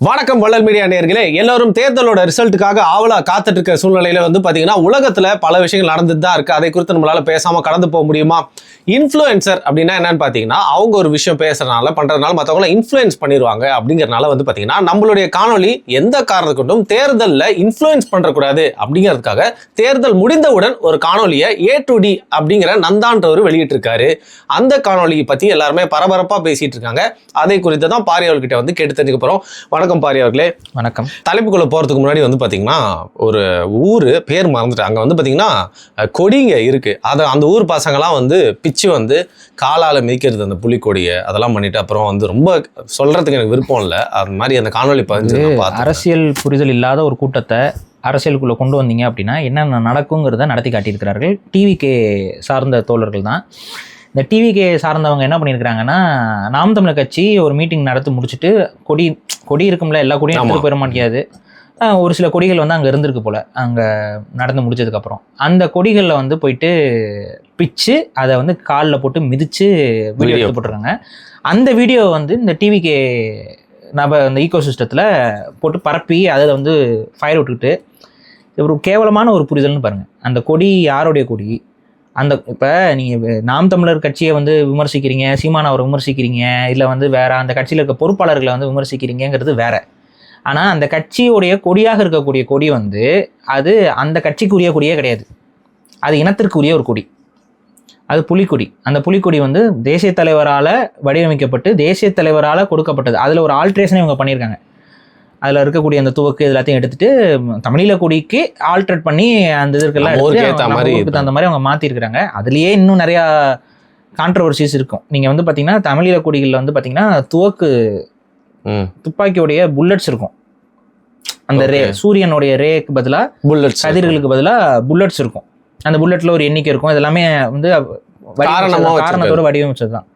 வணக்கம் வள்ளல் மீடியா நேயர்களே, எல்லாரும் தேர்தலோட ரிசல்ட்டுக்காக ஆவலா காத்துட்டு இருக்க சூழ்நிலையில பாத்தீங்கன்னா உலகத்துல பல விஷயங்கள் நடந்துட்டு தான் இருக்கு. அதை குறித்து நம்மளால பேசாம கடந்து போக முடியுமா? இன்ஃப்ளூயன்சர் அப்படின்னா என்னன்னு பாத்தீங்கன்னா, அவங்க ஒரு விஷயம் பேசுறதுனால பண்றதுனால மற்றவங்களை இன்ஃப்ளூயன்ஸ் பண்ணிடுவாங்க. அப்படிங்கறதுனால பாத்தீங்கன்னா நம்மளுடைய காணொலி எந்த காரணத்துக்கும் தேர்தலில் இன்ஃப்ளூயன்ஸ் பண்றக்கூடாது அப்படிங்கிறதுக்காக தேர்தல் முடிந்தவுடன் ஒரு காணொலியை A2D அப்படிங்கிற நந்தான்றவர் வெளியிட்டு இருக்காரு. அந்த காணொலியை பத்தி எல்லாருமே பரபரப்பா பேசிட்டு இருக்காங்க. அதை குறித்து தான் பாரி அவர்கிட்ட கேட்டு தெரிஞ்சுக்க போறோம். வணக்கம் பாரி அவர்களே. வணக்கம். தலைப்புக்குள்ள போறதுக்கு முன்னாடி பாத்தீங்கன்னா ஒரு ஊரு பேர் மறந்துட்டு அங்க பாத்தீங்கன்னா கொடிங்க இருக்கு. அந்த ஊர் பசங்கெல்லாம் பிச்சு காலால மிதிக்கிறது அந்த புலிக்கொடியை அதெல்லாம் பண்ணிட்டு அப்புறம் ரொம்ப சொல்றதுக்கு எனக்கு விருப்பம் இல்லை. அது மாதிரி அந்த காணொலி பதிஞ்சு அரசியல் புரிதல் இல்லாத ஒரு கூட்டத்தை அரசியலுக்குள்ள கொண்டு வந்தீங்க அப்படின்னா என்னென்ன நடக்குங்கிறத நடத்தி காட்டியிருக்கிறார்கள். டிவிகே சார்ந்த தோழர்கள் தான். இந்த டிவிகே சார்ந்தவங்க என்ன பண்ணியிருக்கிறாங்கன்னா, நாம் தமிழர் கட்சி ஒரு மீட்டிங் நடத்தி முடிச்சுட்டு கொடி இருக்கும்ல, எல்லா கொடியும் எடுத்து போயிட மாட்டேங்குது. ஒரு சில கொடிகள் அங்கே இருந்திருக்கு போல், அங்கே நடந்து முடிச்சதுக்கப்புறம் அந்த கொடிகளில் போயிட்டு பிச்சு அதை காலில் போட்டு மிதித்து வீடியோ எடுத்து போட்டுருக்காங்க. அந்த வீடியோ இந்த டிவிகே அந்த ஈகோ சிஸ்டத்தில் போட்டு பரப்பி அதில் ஃபயர் விட்டுக்கிட்டு ஒரு கேவலமான ஒரு புரிதல்னு பாருங்கள். அந்த கொடி யாருடைய கொடி? இப்போ நீங்கள் நாம் தமிழர் கட்சியை விமர்சிக்கிறீங்க, சீமான் அவரை விமர்சிக்கிறீங்க, இல்லை வேற அந்த கட்சியில் இருக்க பொறுப்பாளர்களை விமர்சிக்கிறீங்கிறது வேற. ஆனால் அந்த கட்சியுடைய கொடியாக இருக்கக்கூடிய கொடி அது அந்த கட்சிக்குரிய கொடியே கிடையாது. அது இனத்திற்குரிய ஒரு கொடி. அது புலிக்கொடி. அந்த புலிக்கொடி தேசிய தலைவரால் வடிவமைக்கப்பட்டு தேசிய தலைவரால் கொடுக்கப்பட்டது. அதில் ஒரு ஆல்ட்ரேஷனே இவங்க பண்ணியிருக்காங்க. அதில் இருக்கக்கூடிய அந்த துவக்கு எல்லாத்தையும் எடுத்துட்டு தமிழீழ கொடிக்கு ஆல்ட்ரேட் பண்ணி அந்த இதற்கெல்லாம் அந்த மாதிரி அவங்க மாற்றிருக்கிறாங்க. அதுலேயே இன்னும் நிறையா கான்ட்ரவர்சிஸ் இருக்கும். நீங்கள் பார்த்தீங்கன்னா தமிழீழ கொடிகளில் பார்த்தீங்கன்னா துப்பாக்கியோடைய புல்லட்ஸ் இருக்கும். அந்த சூரியனுடைய ரேக்கு பதிலாக புல்லட்ஸ், கதிர்களுக்கு பதிலாக புல்லட்ஸ் இருக்கும். அந்த புல்லட்டில் ஒரு எண்ணிக்கை இருக்கும். இதெல்லாமே காரணத்தோடு வடிவமைச்சது தான்.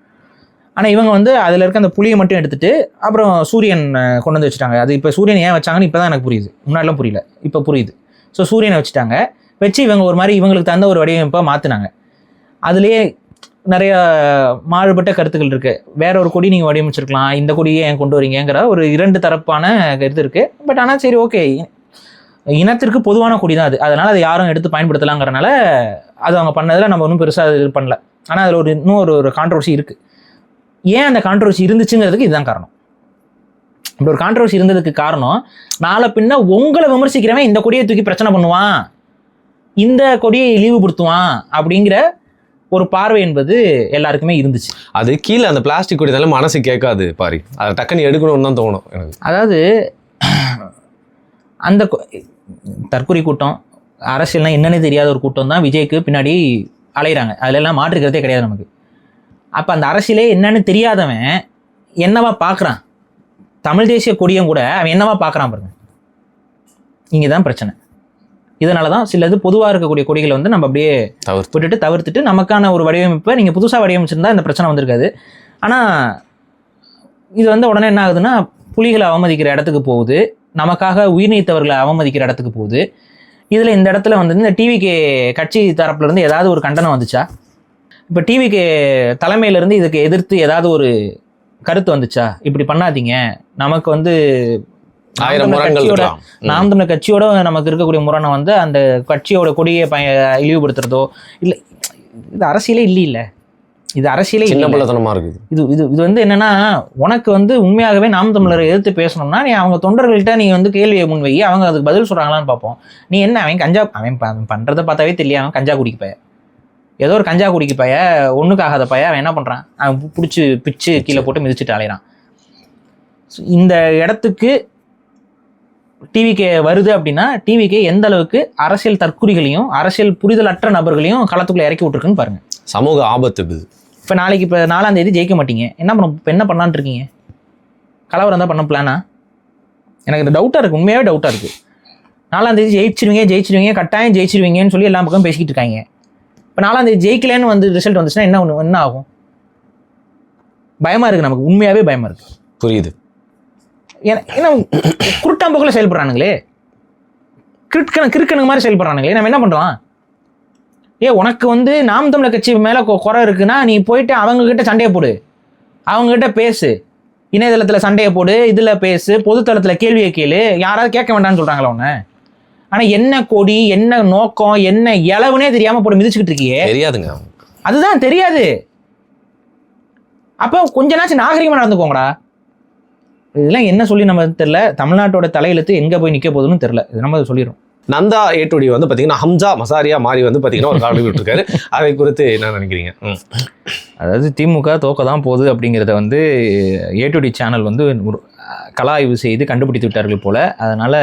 ஆனால் இவங்க அதில் இருக்க அந்த புளியை மட்டும் எடுத்துட்டு அப்புறம் சூரியன் கொண்டு வச்சுட்டாங்க. அது இப்போ சூரியன் ஏன் வச்சாங்கன்னு இப்போ தான் எனக்கு புரியுது. முன்னாடிலாம் புரியல, இப்போ புரியுது. ஸோ சூரியனை வச்சுட்டாங்க. வச்சு இவங்க ஒரு மாதிரி இவங்களுக்கு தகுந்த ஒரு வடிவமைப்பாக மாற்றினாங்க. அதுலேயே நிறைய மாறுபட்ட கருத்துக்கள் இருக்குது. வேற ஒரு கொடி நீங்கள் வடிவமைச்சிருக்கலாம், இந்த கொடியே ஏன் கொண்டு வரீங்கிற ஒரு இரண்டு தரப்பான கருத்து இருக்குது. பட் ஆனால் சரி, ஓகே, இனத்திற்கு பொதுவான கொடி தான் அது. அதனால் அதை யாரும் எடுத்து பயன்படுத்தலாங்கிறனால அது அவங்க பண்ணதில் நம்ம ஒன்றும் பெருசாக இது பண்ணல. ஆனால் அதில் இன்னும் ஒரு கான்ட்ரவர்சி இருக்குது. ஏன் அந்த கான்ட்ரவர்சி இருந்துச்சுங்கிறதுக்கு இதுதான் காரணம். இப்படி ஒரு கான்ட்ரவர்சி இருந்ததுக்கு காரணம், நாளை பின்ன உங்களை விமர்சிக்கிறவன் இந்த கொடியை தூக்கி பிரச்சனை பண்ணுவான், இந்த கொடியை இழிவுபடுத்துவான் அப்படிங்கிற ஒரு பார்வை என்பது எல்லாருக்குமே இருந்துச்சு. அது கீழே அந்த பிளாஸ்டிக் கொடி தானே மனசு கேட்காது பாரி, அதை டக்குன்னு எடுக்கணும்னு தான் தோணும் எனக்கு. அதாவது அந்த தற்கொலை கூட்டம், அரசியல்னா என்னன்னு தெரியாத ஒரு கூட்டம் தான் விஜய்க்கு பின்னாடி அலையிறாங்க. அதிலெல்லாம் மாற்றுக்கிறதே கிடையாது நமக்கு. அப்போ அந்த அரசியலே என்னன்னு தெரியாதவன் என்னவா பார்க்குறான்? தமிழ் தேசிய கொடியும் கூட அவன் என்னவா பார்க்குறான் பாருங்க. இங்கே தான் பிரச்சனை. இதனால தான் சிலது பொதுவாக இருக்கக்கூடிய கொடிகளை நம்ம அப்படியே தவிர்த்துட்டு நமக்கான ஒரு வடிவமைப்பை நீங்கள் புதுசாக வடிவமைச்சிருந்தா இந்த பிரச்சனை வந்திருக்காது. ஆனால் இது உடனே என்ன ஆகுதுன்னா, புலிகளை அவமதிக்கிற இடத்துக்கு போகுது, நமக்காக உயிர் நீத்தவர்களை அவமதிக்கிற இடத்துக்கு போகுது. இதில் இந்த இடத்துல இந்த டிவிகே கட்சி தரப்புலேருந்து ஏதாவது ஒரு கண்டனம் வந்துச்சா? இப்போ டிவிக்கு தலைமையிலேருந்து இதுக்கு எதிர்த்து ஏதாவது ஒரு கருத்து வந்துச்சா? இப்படி பண்ணாதீங்க, நமக்கு நாம் தமிழர் கட்சியோட நமக்கு இருக்கக்கூடிய முரணை அந்த கட்சியோட கொடியை இழிவுபடுத்துறதோ இல்லை, இது அரசியலே இல்லை. இது அரசியலே இருக்குது. இது இது இது என்னன்னா, உனக்கு உண்மையாகவே நாம் தமிழரை எதிர்த்து பேசணும்னா நீ அவங்க தொண்டர்கள்ட்ட நீ கேள்வியை முன்வை, அவங்க அதுக்கு பதில் சொல்கிறாங்களான்னு பார்ப்போம். நீ என்ன, அவன் பண்ணுறதை பார்த்தாவே தெரியல, அவன் கஞ்சா குடிக்க பைய, ஏதோ ஒரு கஞ்சா குடிக்க பைய, ஒன்றுக்காகாத பைய, அவன் என்ன பண்ணுறான், அவன் பிச்சு கீழே போட்டு மிதிச்சுட்டு அலைகிறான். இந்த இடத்துக்கு டிவிகே வருது அப்படின்னா, டிவிகே எந்த அளவுக்கு அரசியல் தற்குறிகளையும் அரசியல் புரிதலற்ற நபர்களையும் களத்துக்குள்ளே இறக்கி விட்டுருக்குன்னு பாருங்கள். சமூக ஆபத்து. இப்போ நாளைக்கு 4ஆம் தேதி ஜெயிக்க மாட்டீங்க, என்ன பண்ண, இப்போ என்ன பண்ணலான்னு இருக்கீங்க? கலவரம் தான் பண்ண பிளானா? எனக்கு இந்த டவுட்டாக இருக்குது, உண்மையாகவே டவுட்டாக இருக்குது. 4ஆம் தேதி ஜெயிச்சிருவீங்க, கட்டாயம் ஜெயிச்சிருவீங்கன்னு சொல்லி எல்லா பக்கம் பேசிக்கிட்டு இருக்காங்க. இப்போ 4ஆம் தேதி ஜெயிக்கலன்னு ரிசல்ட் வந்துச்சுன்னா என்ன ஆகும்? பயமாக இருக்குது, நமக்கு உண்மையாகவே பயமாக இருக்குது. புரியுது. ஏன்னா குருட்டாம்போக்கில் செயல்படுறானுங்களே, கிறுக்கனுங்க மாதிரி செயல்படுறானுங்களே. நம்ம என்ன பண்ணுறோம்? உனக்கு நாம் தமிழர் கட்சி மேலே குறை இருக்குன்னா நீ போயிட்டு அவங்கக்கிட்ட சண்டையை போடு, அவங்கக்கிட்ட பேசு, இணையதளத்தில் சண்டையை போடு, இதில் பேசு, பொதுத்தளத்தில் கேள்வியை கேளு, யாராவது கேட்க வேண்டாம்னு சொல்கிறாங்களா உன்னை? ஆனால் என்ன கொடி, என்ன நோக்கம், என்ன இளவுனே தெரியாமல் போட்டு மிதிச்சுக்கிட்டு இருக்கியே. தெரியாதுங்க, அதுதான் தெரியாது. அப்போ கொஞ்ச நாச்சும் நாகரிகமாக நடந்துக்கோங்கடா. இதெல்லாம் என்ன சொல்லி நம்ம தெரியல. தமிழ்நாட்டோட தலையெழுத்து எங்கே போய் நிற்க போகுதுன்னு தெரியல. இது நம்ம சொல்லிடுறோம். நந்தா ஏட்டுடி வந்து பார்த்தீங்கன்னா ஹம்சா மசாரியா மாறி வந்து பார்த்தீங்கன்னா ஒரு காணொலி விட்டுருக்காரு. அதை குறித்து என்ன நினைக்கிறீங்க? அதாவது திமுக தோக்க தான் போகுது அப்படிங்கிறத வந்து ஏட்டுடி சேனல் வந்து ஒரு கலா ஆய்வு செய்து கண்டுபிடித்து விட்டார்கள் போல. அதனால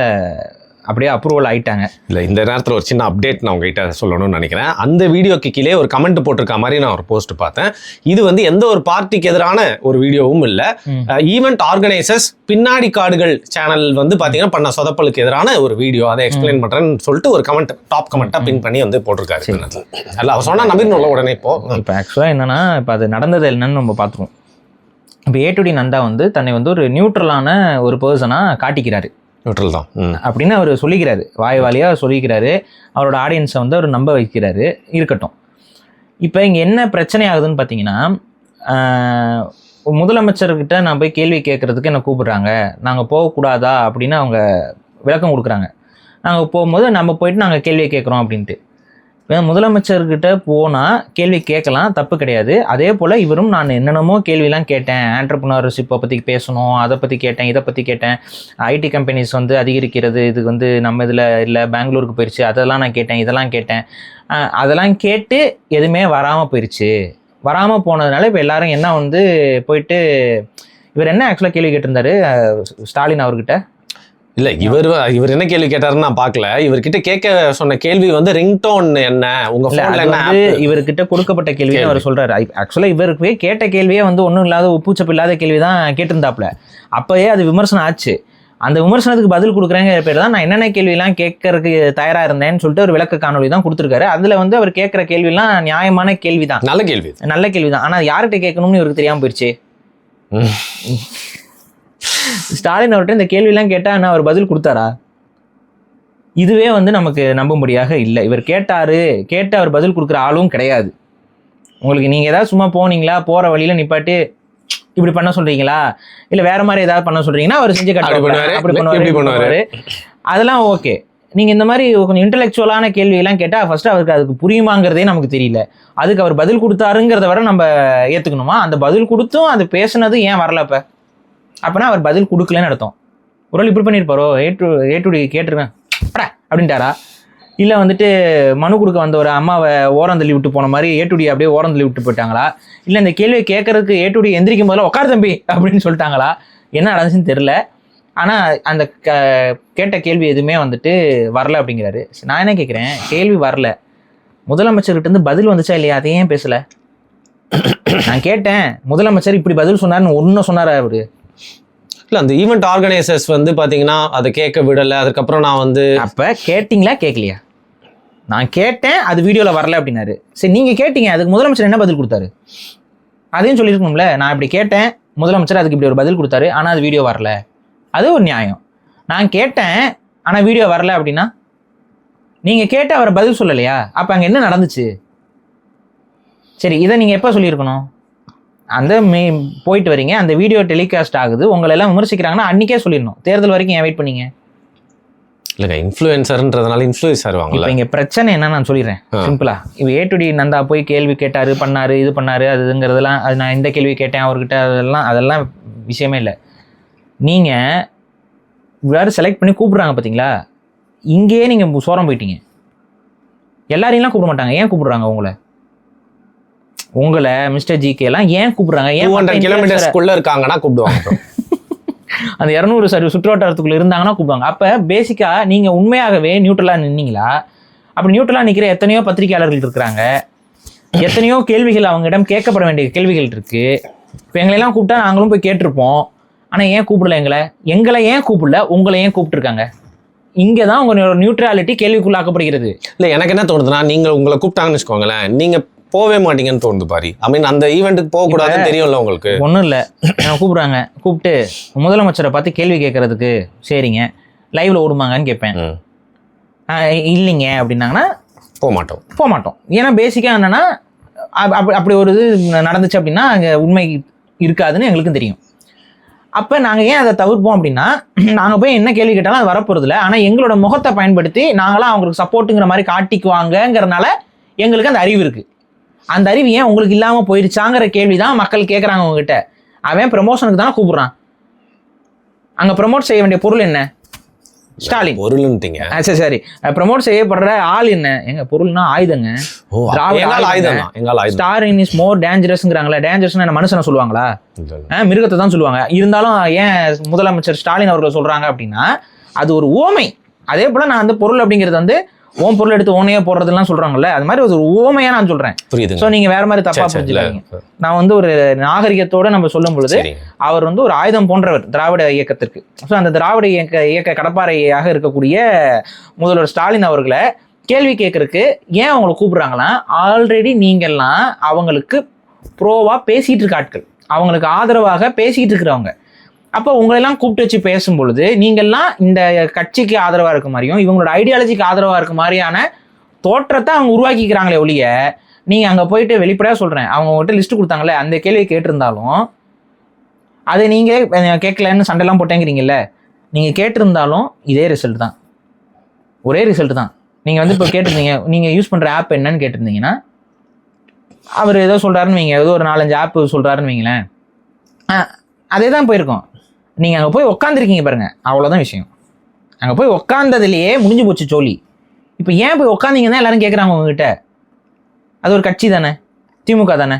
அப்படியே அப்ரூவல் ஆயிட்டாங்க. இல்லை, இந்த நேரத்தில் ஒரு சின்ன அப்டேட் நான் உங்ககிட்ட சொல்லணும்னு நினைக்கிறேன். அந்த வீடியோக்கு கீழே ஒரு கமெண்ட் போட்டிருக்க மாதிரி நான் ஒரு போஸ்ட் பார்த்தேன். இது வந்து எந்த ஒரு பார்ட்டிக்கு எதிரான ஒரு வீடியோவும் இல்லை. ஈவெண்ட் ஆர்கனைசர்ஸ் பின்னாடி காடுகள் சேனல் வந்து பார்த்தீங்கன்னா பண்ண சொதப்பலுக்கு எதிரான ஒரு வீடியோ, அதை எக்ஸ்பிளைன் பண்ணுறேன்னு சொல்லிட்டு ஒரு கமெண்ட், டாப் கமெண்ட்டாக பின் பண்ணி வந்து போட்டிருக்காரு. அல்ல அவர் சொன்னால் நம்பிடணும்ல உடனே. இப்போ ஆக்சுவலாக என்னன்னா, இப்போ அது நடந்தது என்னன்னு நம்ம பார்த்துருவோம். இப்போ ஏட்டுடி நந்தா வந்து தன்னை வந்து ஒரு நியூட்ரலான ஒரு பர்சனாக காட்டிக்கிறாரு. நியூட்ரல் தான் அப்படின்னு அவர் சொல்லிக்கிறாரு, வாய் வாலியாக சொல்லிக்கிறாரு. அவரோட ஆடியன்ஸை வந்து அவர் நம்ப வைக்கிறாரு. இருக்கட்டும். இப்போ இங்கே என்ன பிரச்சனை ஆகுதுன்னு பார்த்தீங்கன்னா, முதலமைச்சர்கிட்ட நான் போய் கேள்வி கேட்குறதுக்கு என்ன கூப்பிடுறாங்க, நாங்கள் போகக்கூடாதா அப்படின்னு அவங்க விளக்கம் கொடுக்குறாங்க. நாங்கள் போகும்போது நம்ம போயிட்டு நாங்கள் கேள்வியை கேட்குறோம் அப்படின்ட்டு. முதலமைச்சர்கிட்ட போனால் கேள்வி கேட்கலாம், தப்பு கிடையாது. அதே போல் இவரும் நான் என்னென்னமோ கேள்விலாம் கேட்டேன். ஆண்டர்ப்ரனர்ஷிப்பை பற்றி பேசணும், அதை பற்றி கேட்டேன், இதை பற்றி கேட்டேன். ஐடி கம்பெனிஸ் வந்து அதிகரிக்கிறது, இது வந்து நம்ம இதில் இல்லை, பெங்களூருக்கு போயிடுச்சு, அதெல்லாம் நான் கேட்டேன், இதெல்லாம் கேட்டேன். அதெல்லாம் கேட்டு எதுவுமே வராமல் போயிடுச்சு. வராமல் போனதுனால இப்போ எல்லாரும் என்ன வந்து போயிட்டு இவர் என்ன ஆக்சுவலாக கேள்வி கேட்டிருந்தாரு ஸ்டாலின் அவர்கிட்ட. இல்லை, இவர் என்ன கேள்வி கேட்டாருன்னு நான் பார்க்கல. இவர்கிட்ட கேட்க சொன்ன கேள்வி வந்து ரிங்டோன் என்ன, உங்க ஃபோன்ல என்ன, இவர்கிட்ட கொடுக்கப்பட்ட கேள்வி அவர் சொல்றாரு. ஆக்சுவலா இவருக்கு கேட்ட கேள்வியே வந்து ஒன்றும் இல்லாத உப்புச்சப்பு இல்லாத கேள்வி தான் கேட்டிருந்தாப்புல. அப்பயே அது விமர்சனம் ஆச்சு. அந்த விமர்சனத்துக்கு பதில் கொடுக்குறேங்கிற பேர் தான் நான் என்னென்ன கேள்வியெல்லாம் கேட்கறதுக்கு தயாரா இருந்தேன்னு சொல்லிட்டு ஒரு விளக்க காணொலி தான் கொடுத்துருக்காரு. அதுல வந்து அவர் கேட்கிற கேள்வியெல்லாம் நியாயமான கேள்வி தான், நல்ல கேள்வி தான். ஆனா யார்கிட்ட கேட்கணும்னு இவருக்கு தெரியாம போயிடுச்சு. ஸ்டாலின் அவர்கிட்ட இந்த கேள்வியெல்லாம் கேட்டால் அவர் பதில் கொடுத்தாரா? இதுவே வந்து நமக்கு நம்பும்படியாக இல்லை. இவர் கேட்டு அவர் பதில் கொடுக்குற ஆளும் கிடையாது. உங்களுக்கு நீங்கள் ஏதாவது சும்மா போனீங்களா, போகிற வழியில் நிப்பாட்டி இப்படி பண்ண சொல்கிறீங்களா, இல்லை வேற மாதிரி ஏதாவது பண்ண சொல்கிறீங்கன்னா அவர் செஞ்சு காட்டுவாரு, அப்படி பண்ணுவார். அதெல்லாம் ஓகே. நீங்கள் இந்த மாதிரி கொஞ்சம் இன்டெலெக்சுவலான கேள்வியெல்லாம் கேட்டால் ஃபர்ஸ்ட் அவருக்கு அதுக்கு புரியுமாங்கிறதே நமக்கு தெரியல. அதுக்கு அவர் பதில் கொடுத்தாருங்கிறத வர நம்ம ஏற்றுக்கணுமா? அந்த பதில் கொடுத்தும் அது பேசுனது ஏன் வரல? அப்போனா அவர் பதில் கொடுக்கலன்னு அர்த்தம். ஒரு வேளை இப்படி பண்ணியிருப்பாரோ, ஏட்டுடி கேட்டுருவேன் அப்படின்ட்டாரா? இல்லை வந்துட்டு மனு கொடுக்க வந்த ஒரு அம்மாவை ஓரந்தள்ளி விட்டு போன மாதிரி ஏட்டுடி அப்படியே ஓரந்தள்ளி விட்டு போயிட்டாங்களா? இல்லை இந்த கேள்வியை கேட்கறதுக்கு ஏட்டுடி எந்திரிக்கும் போதில் உட்கார் தம்பி அப்படின்னு சொல்லிட்டாங்களா? என்ன நடந்துச்சுன்னு தெரில. ஆனால் அந்த கேட்ட கேள்வி எதுவுமே வந்துட்டு வரல அப்படிங்கிறாரு. நான் என்ன கேட்குறேன், கேள்வி வரல, முதலமைச்சர்கிட்ட இருந்து பதில் வந்துச்சா இல்லையா? அதை ஏன் பேசலை? நான் கேட்டேன், முதலமைச்சர் இப்படி பதில் சொன்னார்னு ஒன்றும் சொன்னாரா அவரு? இல்லை, அந்த ஈவெண்ட் ஆர்கனைசர்ஸ் வந்து பார்த்தீங்கன்னா அதை கேட்க விடலை. அதுக்கப்புறம் நான் வந்து அப்போ கேட்டிங்களா கேட்கலையா? நான் கேட்டேன், அது வீடியோவில் வரல அப்படின்னாரு. சரி, நீங்கள் கேட்டீங்க, அதுக்கு முதலமைச்சர் என்ன பதில் கொடுத்தாரு? அதையும் சொல்லியிருக்கணும்ல. நான் இப்படி கேட்டேன், முதலமைச்சர் அதுக்கு இப்படி ஒரு பதில் கொடுத்தாரு, ஆனால் அது வீடியோ வரல. அது ஒரு நியாயம். நான் கேட்டேன் ஆனால் வீடியோ வரல அப்படின்னா நீங்கள் கேட்டு அவரை பதில் சொல்லலையா? அப்போ அங்கே என்ன நடந்துச்சு? சரி, இதை நீங்கள் எப்போ சொல்லியிருக்கணும்? அந்த போயிட்டு வரீங்க, அந்த வீடியோ டெலிகாஸ்ட் ஆகுது, உங்களை எல்லாம் விமர்சிக்கிறாங்கன்னா அன்றைக்கே சொல்லிடணும். தேர்தல் வரைக்கும் ஏன் வெயிட் பண்ணீங்க? இல்லைங்க, இன்ஃப்ளூயன்சர்ன்றதுனால இன்ஃப்ளூயன்ஸ் ஆடுவாங்கல்ல. இப்போ இங்கே பிரச்சனை என்னன்னு நான் சொல்லிடுறேன் சிம்பிளா. இப்போ ஏட்டுடி நந்தா போய் கேள்வி கேட்டாரு, பண்ணாரு, இது பண்ணாரு, அதுங்கிறதெல்லாம் அது நான் இந்த கேள்வி கேட்டேன் அவர்கிட்ட, அதெல்லாம் விஷயமே இல்லை. நீங்கள் வேறு செலக்ட் பண்ணி கூப்பிடுறாங்க பார்த்தீங்களா? இங்கேயே நீங்கள் சோரம் போயிட்டீங்க. எல்லாரையும் கூப்பிட மாட்டாங்க. ஏன் கூப்பிடுறாங்க உங்களை மிஸ்டர் ஜிகே எல்லாம் ஏன் கூப்பிடுறாங்க? 200 கிலோமீட்டர்ஸ்க்குள்ள இருக்காங்கன்னா கூப்பிடுவாங்க. அந்த 200 சுற்றுவட்டாரத்துக்குள்ள இருந்தாங்கன்னா கூப்பிடுவாங்க. அப்போ பேசிக்காக நீங்கள் உண்மையாகவே நியூட்ரலாக நின்னீங்களா? அப்படி நியூட்ரலாக நிற்கிற எத்தனையோ பத்திரிகையாளர்கள் இருக்கிறாங்க, எத்தனையோ கேள்விகள் அவங்களிடம் கேட்கப்பட வேண்டிய கேள்விகள் இருக்கு. இப்போ எங்களெல்லாம் கூப்பிட்டா நாங்களும் போய் கேட்டிருப்போம். ஆனால் ஏன் கூப்பிடல? எங்களை ஏன் கூப்பிடல? உங்களை ஏன் கூப்பிட்டுருக்காங்க? இங்கே தான் உங்களோட நியூட்ரலிட்டி கேள்விக்குள்ளாக்கப்படுகிறது. இல்லை, எனக்கு என்ன தோணுதுன்னா, நீங்கள் உங்களை கூப்பிட்டாங்கன்னு வச்சுக்கோங்களேன், நீங்கள் போவே மாட்டீங்கன்னு தோணுது பாரு. ஐ மீன், அந்த ஈவெண்ட்டுக்கு போகக்கூடாதுன்னு தெரியும்ல உங்களுக்கு. ஒன்றும் இல்லை, கூப்பிடுறாங்க, கூப்பிட்டு முதலமைச்சரை பார்த்து கேள்வி கேட்கறதுக்கு சரிங்க லைவ்ல ஓடுமாங்கன்னு கேட்பேன். இல்லைங்க அப்படின்னாங்கன்னா போக மாட்டோம். ஏன்னா பேசிக்காக என்னன்னா, அப்படி ஒரு இது நடந்துச்சு அப்படின்னா அங்கே உண்மை இருக்காதுன்னு எங்களுக்கும் தெரியும். அப்போ நாங்கள் ஏன் அதை தவிர்ப்போம் அப்படின்னா, நாங்கள் போய் என்ன கேள்வி கேட்டாலும் அது வரப்போறதில்ல. ஆனால் எங்களோட முகத்தை பயன்படுத்தி நாங்களாம் அவங்களுக்கு சப்போர்ட்டுங்கிற மாதிரி காட்டிக்குவாங்கங்கிறனால எங்களுக்கு அந்த அறிவு இருக்குது. அந்த அறிவு ஏன் உங்களுக்கு இல்லாமல் போயிடுச்சாங்கிற கேள்வி தான் மக்கள் கேட்குறாங்க உங்ககிட்ட. அவன் ப்ரமோஷனுக்கு தானே கூப்பிட்றான். அங்கே ப்ரமோட் செய்ய வேண்டிய பொருள் என்ன? ஸ்டாலின் பொருள்ன்ட்டீங்க. சரி, ப்ரமோட் செய்யப்படுற ஆள் என்ன? எங்க பொருள்னா ஆயுதங்க. Stalin is more டேஞ்சரஸ்ங்கிறாங்களா? டேஞ்சரஸ்னா மனுஷனை சொல்லுவாங்களா? மிருகத்தை தான் சொல்லுவாங்க. இருந்தாலும் ஏன் முதலமைச்சர் ஸ்டாலின் அவர்கள் சொல்றாங்க அப்படின்னா அது ஒரு உவமை. அதே போல நான் அந்த பொருள் அப்படிங்கிறது வந்து ஓன் பொருள் எடுத்து ஓனையே போடுறதுலாம் சொல்றாங்கல்ல, அது மாதிரி ஒரு உவமையா நான் சொல்றேன். ஸோ நீங்க வேற மாதிரி தப்பா புரிஞ்சுக்காதீங்க. நான் வந்து ஒரு நாகரிகத்தோட நம்ம சொல்லும் பொழுது அவர் வந்து ஒரு ஆயுதம் போன்றவர் திராவிட இயக்கத்திற்கு. ஸோ அந்த திராவிட இயக்க கடப்பாறையாக இருக்கக்கூடிய முதல்வர் ஸ்டாலின் அவர்களை கேள்வி கேட்கறதுக்கு ஏன் அவங்களை கூப்பிடுறாங்கன்னா, ஆல்ரெடி நீங்கள்லாம் அவங்களுக்கு ப்ரோவா பேசிட்டு இருக்க ஆட்கள், அவங்களுக்கு ஆதரவாக பேசிட்டு இருக்கிறவங்க. அப்போ உங்களெல்லாம் கூப்பிட்டு வச்சு பேசும் பொழுது நீங்கள்லாம் இந்த கட்சிக்கு ஆதரவாக இருக்க மாதிரியும் இவங்களோட ஐடியாலஜிக்கு ஆதரவாக இருக்க மாதிரியான தோற்றத்தை அவங்க உருவாக்கிக்கிறாங்களே ஒழிய, நீங்கள் அங்கே போயிட்டு வெளிப்படையாக சொல்கிறேன், அவங்க உங்கள்கிட்ட லிஸ்ட்டு கொடுத்தாங்களே அந்த கேள்வியை கேட்டிருந்தாலும் அதை நீங்களே கேட்கலன்னு சண்டைலாம் போட்டேங்கிறீங்கல்ல, நீங்கள் கேட்டிருந்தாலும் இதே ரிசல்ட் தான், ஒரே ரிசல்ட் தான். நீங்கள் வந்து இப்போ கேட்டிருந்தீங்க நீங்கள் யூஸ் பண்ணுற ஆப் என்னன்னு கேட்டிருந்தீங்கன்னா அவர் ஏதோ சொல்கிறாருன்னு வைங்க, ஏதோ ஒரு 4-5 ஆப் சொல்கிறாருன்னு வைங்களேன், அதே தான் போயிருக்கோம். நீங்கள் அங்கே போய் உட்காந்துருக்கீங்க பாருங்கள், அவ்வளோதான் விஷயம். அங்கே போய் உட்காந்ததுலேயே முடிஞ்சு போச்சு சோழி. இப்போ ஏன் போய் உட்காந்தீங்கன்னா எல்லாரும் கேட்குறாங்க உங்ககிட்ட. அது ஒரு கட்சி தானே, திமுக தானே,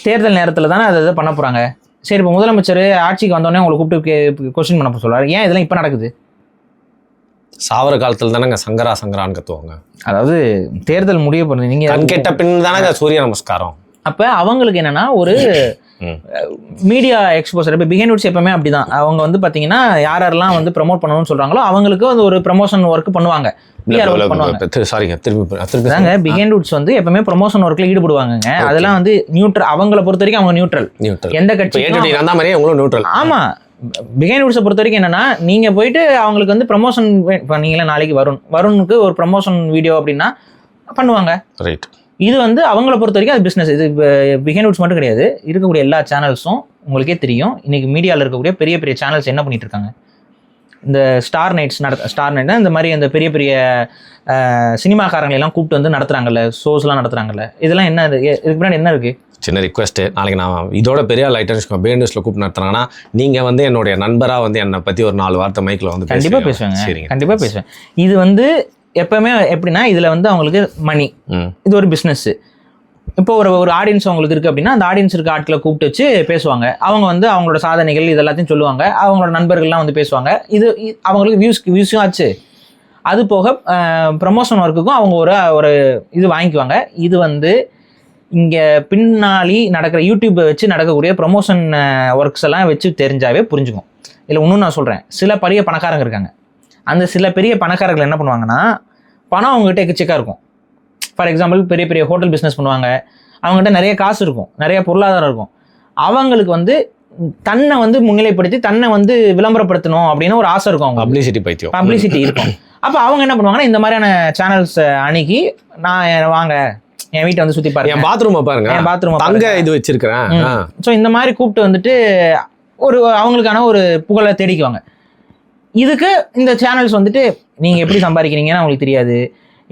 தேர்தல் நேரத்தில் தானே அதை பண்ண போகிறாங்க. சரி, இப்போ முதலமைச்சர் ஆட்சிக்கு வந்தோடனே உங்களை கூப்பிட்டு கொஸ்டின் பண்ண சொல்கிறாரு, ஏன் இதெல்லாம் இப்போ நடக்குது? சாவர காலத்தில் தானேங்க சங்கரான்னு கத்துவாங்க. அதாவது தேர்தல் முடிய போகிறது நீங்கள் கேட்ட பின் தானேங்க சூரிய நமஸ்காரம். அப்போ அவங்களுக்கு என்னன்னா ஒரு மீடியா எக்ஸ்போசர். இப்போ பிஹைண்ட் வுட்ஸ் எப்பவுமே அப்படிதான். அவங்க வந்து பார்த்தீங்கன்னா யாரெல்லாம் வந்து ப்ரமோட் பண்ணணும்னு சொல்கிறாங்களோ அவங்களுக்கு வந்து ஒரு ப்ரமோஷன் ஒர்க் பண்ணுவாங்க. பிஹைண்ட் வுட்ஸ் வந்து எப்பவுமே ப்ரமோஷன் ஒர்க்ல ஈடுபடுவாங்க. அதெல்லாம் வந்து நியூட்ரல். அவங்களை பொறுத்த வரைக்கும் அவங்க நியூட்ரல். எந்த கட்சி நியூட்ரல். ஆமா, பிஹைண்ட் வுட்ஸை பொறுத்த வரைக்கும் என்னன்னா, நீங்க போயிட்டு அவங்களுக்கு வந்து ப்ரமோஷன் பண்ணீங்களா, நாளைக்கு வருணுக்கு ஒரு ப்ரமோஷன் வீடியோ அப்படின்னா பண்ணுவாங்க. ரைட். இது வந்து அவங்கள பொறுத்த வரைக்கும் அது பிஸ்னஸ். இது பிஹைண்ட் வுட்ஸ் மட்டும் கிடையாது, இருக்கக்கூடிய எல்லா சேனல்ஸும் உங்களுக்கே தெரியும். இன்னைக்கு மீடியாவில் இருக்கக்கூடிய பெரிய பெரிய சேனல்ஸ் என்ன பண்ணிட்டு இருக்காங்க, இந்த ஸ்டார் நைட்னா இந்த மாதிரி அந்த பெரிய பெரிய சினிமாக்காரங்களெல்லாம் கூப்பிட்டு வந்து நடத்துறாங்கல்ல, ஷோஸ்லாம் நடத்துறாங்கல்ல, இதெல்லாம் என்ன, இதுக்கு முன்னாடி என்ன இருக்கு? சின்ன ரிக்வெஸ்ட்டு, நாளைக்கு நான் இதோட பெரிய லைட்டர்ஸ் பிஹைண்ட் நியூஸ்ல கூப்பிட்டு நடத்துறாங்கன்னா நீங்கள் வந்து என்னுடைய நண்பராக வந்து என்னை பற்றி ஒரு 4 வார்த்தை மைக்கில் வந்து கண்டிப்பாக பேசுவேங்க. கண்டிப்பாக பேசுவேன். இது வந்து எப்பவுமே எப்படின்னா, இதில் வந்து அவங்களுக்கு மணி, இது ஒரு பிஸ்னஸ். இப்போ ஒரு ஆடியன்ஸ் அவங்களுக்கு இருக்குது அப்படின்னா அந்த ஆடியன்ஸ் இருக்க ஆட்களை கூப்பிட்டு வச்சு பேசுவாங்க. அவங்க வந்து அவங்களோட சாதனைகள் இது எல்லாத்தையும் சொல்லுவாங்க. அவங்களோட நண்பர்கள்லாம் வந்து பேசுவாங்க. இது அவங்களுக்கு வியூஸும் ஆச்சு. அது போக ப்ரமோஷன் ஒர்க்குக்கும் அவங்க ஒரு இது வாங்கிக்குவாங்க. இது வந்து இங்கே பின்னாடி நடக்கிற யூடியூப்பை வச்சு நடக்கக்கூடிய ப்ரமோஷன் ஒர்க்ஸ் எல்லாம் வச்சு தெரிஞ்சாவே புரிஞ்சுக்கும். இல்லை இன்னும் நான் சொல்கிறேன், சில பெரிய பணக்காரங்க இருக்காங்க. அந்த சில பெரிய பணக்காரர்கள் என்ன பண்ணுவாங்கன்னா, பணம் அவங்ககிட்ட எக்கச்சக்கா இருக்கும். ஃபார் எக்ஸாம்பிள் பெரிய பெரிய ஹோட்டல் பிஸ்னஸ் பண்ணுவாங்க. அவங்ககிட்ட நிறைய காசு இருக்கும், நிறைய பொருளாதாரம் இருக்கும். அவங்களுக்கு வந்து தன்னை வந்து முன்னிலைப்படுத்தி தன்னை வந்து விளம்பரப்படுத்தணும் அப்படின்னு ஒரு ஆசை இருக்கும். அவங்க பப்ளிசிட்டி இருக்கும். அப்போ அவங்க என்ன பண்ணுவாங்கன்னா, இந்த மாதிரியான சேனல்ஸ் அணுகி, நான் வாங்க என் வீட்டை வந்து சுற்றி பாருங்க, என் பாத்ரூமை பாருங்க, என் பாத்ரூம் அங்கே இது வச்சிருக்கிறேன். ஸோ இந்த மாதிரி கூப்பிட்டு வந்துட்டு அவங்களுக்கான ஒரு புகழை தேடிக்குவாங்க. இதுக்கு இந்த சேனல்ஸ் வந்துட்டு நீங்கள் எப்படி சம்பாதிக்கிறீங்கன்னு அவங்களுக்கு தெரியாது,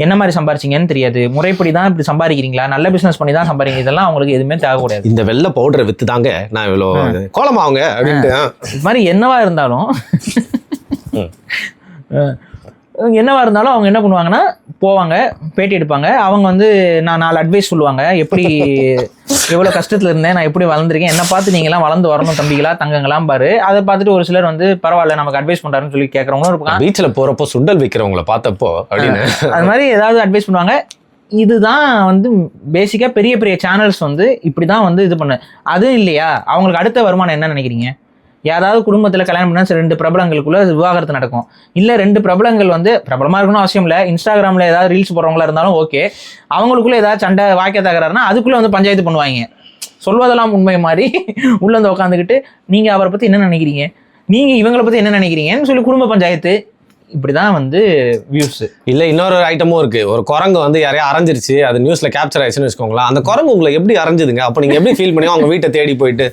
என்ன மாதிரி சம்பாரிச்சிங்கன்னு தெரியாது, முறைப்படி தான் இப்படி சம்பாதிக்கிறீங்களா, நல்ல பிஸ்னஸ் பண்ணி தான் சம்பாதிக்கிறீங்க, இதெல்லாம் அவங்களுக்கு எதுவுமே தேவைக்கூடாது. இந்த வெள்ளை பவுடரை விற்று தாங்க நான் இவ்வளோ கோலமாவுங்க அப்படின்ட்டு இது மாதிரி என்னவா இருந்தாலும் அவங்க என்ன பண்ணுவாங்கன்னா, போவாங்க, பேட்டி எடுப்பாங்க. அவங்க வந்து நான் 4 அட்வைஸ் சொல்லுவாங்க. எப்படி எவ்வளோ கஷ்டத்தில் இருந்தேன், நான் எப்படி வளர்ந்துருக்கேன், என்ன பார்த்து நீங்களாம் வளர்ந்து வரணும் தம்பிகளா தங்கங்களாம் பாரு. அதை பார்த்துட்டு ஒரு சிலர் வந்து பரவாயில்ல நமக்கு அட்வைஸ் பண்ணுறாருன்னு சொல்லி கேட்குறவங்களும் இருப்பாங்க. பீச்சில் போகிறப்போ சுண்டல் விற்கிறவங்கள பார்த்தப்போ அப்படின்னு அது மாதிரி ஏதாவது அட்வைஸ் பண்ணுவாங்க. இதுதான் வந்து பேசிக்காக பெரிய பெரிய சேனல்ஸ் வந்து இப்படி தான் வந்து இது பண்ண. அது இல்லையா, அவங்களுக்கு அடுத்த வருமானம் என்ன நினைக்கிறீங்க? ஏதாவது குடும்பத்தில் கல்யாணம் பண்ணால் 2 பிரபலங்களுக்குள்ள விவாகரத்து நடக்கும். இல்லை 2 பிரபலங்கள் வந்து பிரபலமாக இருக்கணும் அவசியம் இல்லை, இன்ஸ்டாகிராமில் ஏதாவது ரீல்ஸ் போடுறவங்களா இருந்தாலும் ஓகே, அவங்களுக்குள்ள ஏதாவது சண்டை வாக்கிய தகராறுனா அதுக்குள்ளே வந்து பஞ்சாயத்து பண்ணுவாங்க. சொல்வதெல்லாம் உண்மை மாதிரி உள்ள வந்து உட்காந்துக்கிட்டு நீங்கள் அவரை பற்றி என்ன நினைக்கிறீங்க, நீங்கள் இவங்களை பற்றி என்ன நினைக்கிறீங்கன்னு சொல்லி குடும்ப பஞ்சாயத்து. இப்படிதான் வந்து வியூஸ். இல்லை இன்னொரு ஐட்டமும் இருக்கு. ஒரு குரங்கு வந்து யாரையா அரைஞ்சிருச்சு, அது நியூஸ்ல கேப்சர் ஆயிடுச்சுன்னு வச்சுக்கோங்களேன். அந்த குரங்கு உங்களை எப்படி அரைஞ்சுதுங்க, அப்போ நீங்க எப்படி ஃபீல் பண்ணி அவங்க வீட்டை தேடி போயிட்டு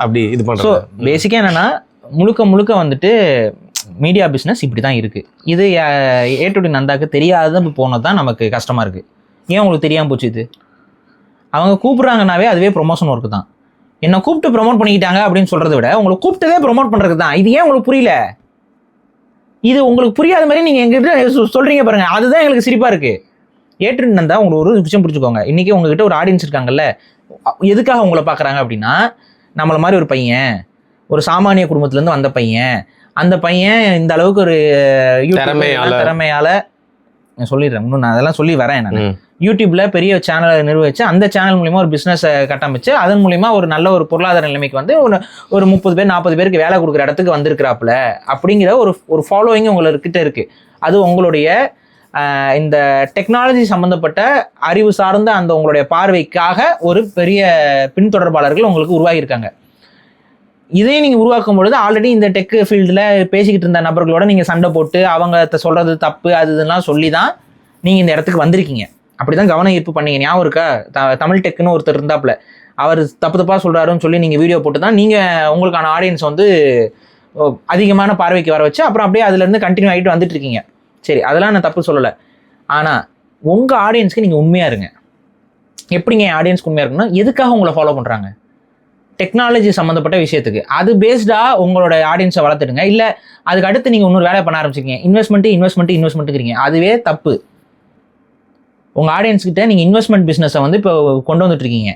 அப்படி இது பண்றோம். பேசிக்கா என்னன்னா, முழுக்க முழுக்க வந்துட்டு மீடியா பிஸ்னஸ் இப்படி தான் இருக்குது. இது ஏ2டி நந்தாக்கு தெரியாத போனது தான் நமக்கு கஷ்டமாக இருக்குது. ஏன் உங்களுக்கு தெரியாமல் போச்சு? இது அவங்க கூப்பிட்றாங்கனாவே அதுவே ப்ரொமோஷன் ஒர்க்கு தான். என்னை கூப்பிட்டு ப்ரொமோட் பண்ணிக்கிட்டாங்க அப்படின்னு சொல்கிறத விட உங்களை கூப்பிட்டதே ப்ரொமோட் பண்ணுறதுக்கு தான். இது ஏன் உங்களுக்கு புரியல? இது உங்களுக்கு புரியாத மாதிரி நீங்கள் எங்ககிட்ட சொல்கிறீங்க பாருங்கள், அதுதான் எங்களுக்கு சிரிப்பாக இருக்குது. ஏ2டி நந்தா உங்களுக்கு ஒரு விஷயம் புரிஞ்சுக்கோங்க. இன்றைக்கி உங்ககிட்ட ஒரு ஆடியன்ஸ் இருக்காங்கல்ல, எதுக்காக உங்களை பார்க்குறாங்க அப்படின்னா, நம்மளை மாதிரி ஒரு பையன், ஒரு சாமானிய குடும்பத்துலேருந்து வந்த பையன், அந்த பையன் இந்த அளவுக்கு ஒரு திறமையால நான் சொல்லிடுறேன், இன்னும் நான் அதெல்லாம் சொல்லி வரேன். நான் யூடியூப்ல பெரிய சேனலை நிர்வகிச்சு அந்த சேனல் மூலிமா ஒரு பிஸ்னஸை கட்டமைச்சு அதன் மூலிமா ஒரு நல்ல ஒரு பொருளாதார நிலைமைக்கு வந்து ஒரு 30 பேர் 40 பேருக்கு வேலை கொடுக்குற இடத்துக்கு வந்திருக்கிறாப்புல அப்படிங்கிற ஒரு ஃபாலோவிங் உங்கள்கிட்ட இருக்கு. அது உங்களுடைய இந்த டெக்னாலஜி சம்மந்தப்பட்ட அறிவு சார்ந்த அந்த உங்களுடைய பார்வைக்காக ஒரு பெரிய பின்தொடர்பாளர்கள் உங்களுக்கு உருவாகியிருக்காங்க. இதையும் நீங்கள் உருவாக்கும் பொழுது ஆல்ரெடி இந்த டெக் ஃபீல்டில் பேசிக்கிட்டு இருந்த நபர்களோட நீங்கள் சண்டை போட்டு அவங்க சொல்கிறது தப்பு அது இதெல்லாம் சொல்லி தான் நீங்கள் இந்த இடத்துக்கு வந்திருக்கீங்க. அப்படி தான் கவனம் ஈர்ப்பு பண்ணீங்க. ஞாபகம் இருக்கா? தமிழ் டெக்குன்னு ஒருத்தர் இருந்தாப்புல, அவர் தப்பாக சொல்கிறாருன்னு சொல்லி நீங்கள் வீடியோ போட்டு தான் நீங்கள் உங்களுக்கான ஆடியன்ஸ் வந்து அதிகமான பார்வைக்கு வர வச்சு அப்புறம் அப்படியே அதுலேருந்து கண்டினியூ ஆகிட்டு வந்துட்டு இருக்கீங்க. சரி, அதெல்லாம் நான் தப்பு சொல்லலை. ஆனால் உங்கள் ஆடியன்ஸ்க்கு நீங்கள் உண்மையாக இருங்க. எப்படிங்க என் ஆடியன்ஸ்க்கு உண்மையாக இருக்குன்னா, எதுக்காக உங்களை ஃபாலோ பண்ணுறாங்க? டெக்னாலஜி சம்மந்தப்பட்ட விஷயத்துக்கு. அது பேஸ்டாக உங்களோட ஆடியன்ஸை வளர்த்துடுங்க. இல்லை அதுக்கு அடுத்து நீங்கள் இன்னொரு வேலை பண்ண ஆரம்பிச்சிருக்கீங்க, இன்வெஸ்ட்மெண்ட்டுங்கிறீங்க. அதுவே தப்பு. உங்கள் ஆடியன்ஸ்கிட்ட நீங்கள் இன்வெஸ்ட்மெண்ட் பிஸ்னஸை வந்து இப்போ கொண்டு வந்துட்டுருக்கீங்க.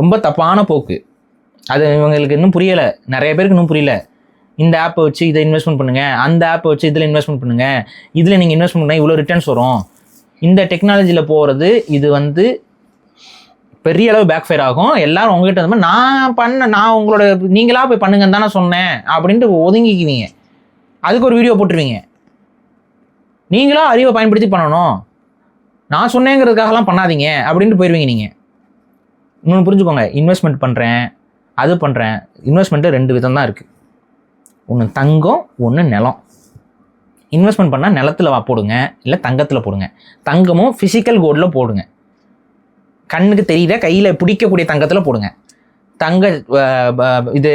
ரொம்ப தப்பான போக்கு. அது இவங்களுக்கு இன்னும் புரியலை, நிறைய பேருக்கு இன்னும் புரியல. இந்த ஆப்பை வச்சு இதை இன்வெஸ்ட்மெண்ட் பண்ணுங்கள், அந்த ஆப்பை வச்சு இதில் இன்வெஸ்ட்மெண்ட் பண்ணுங்கள், இதில் நீங்கள் இன்வெஸ்ட்மெண்ட் பண்ணால் இவ்வளோ ரிட்டர்ன்ஸ் வரும். இந்த டெக்னாலஜியில் போகிறது இது வந்து பெரிய அளவு பேக் ஃபயர் ஆகும். எல்லாரும் உங்ககிட்ட இந்த மாதிரி நான் உங்களோட நீங்களா போய் பண்ணுங்கன்னு தானே சொன்னேன் அப்படின்ட்டு ஒதுங்கிக்குவீங்க. அதுக்கு ஒரு வீடியோ போட்டுருவீங்க. நீங்களா அறிவை பயன்படுத்தி பண்ணணும், நான் சொன்னேங்கிறதுக்காகலாம் பண்ணாதீங்க அப்படின்ட்டு போயிடுவீங்க. நீங்கள் இன்னொன்று புரிஞ்சுக்கோங்க, இன்வெஸ்ட்மெண்ட் பண்ணுறேன் அது பண்ணுறேன். இன்வெஸ்ட்மெண்ட்டு 2 விதம் தான் இருக்குது. ஒன்று தங்கம், ஒன்று நிலம். இன்வெஸ்ட்மெண்ட் பண்ணால் நிலத்தில் போடுங்க, இல்லை தங்கத்தில் போடுங்க. தங்கமும் ஃபிசிக்கல் கோல்டில் போடுங்க. கண்ணுக்கு தெரியுத கையில் பிடிக்கக்கூடிய தங்கத்தில் போடுங்க. இது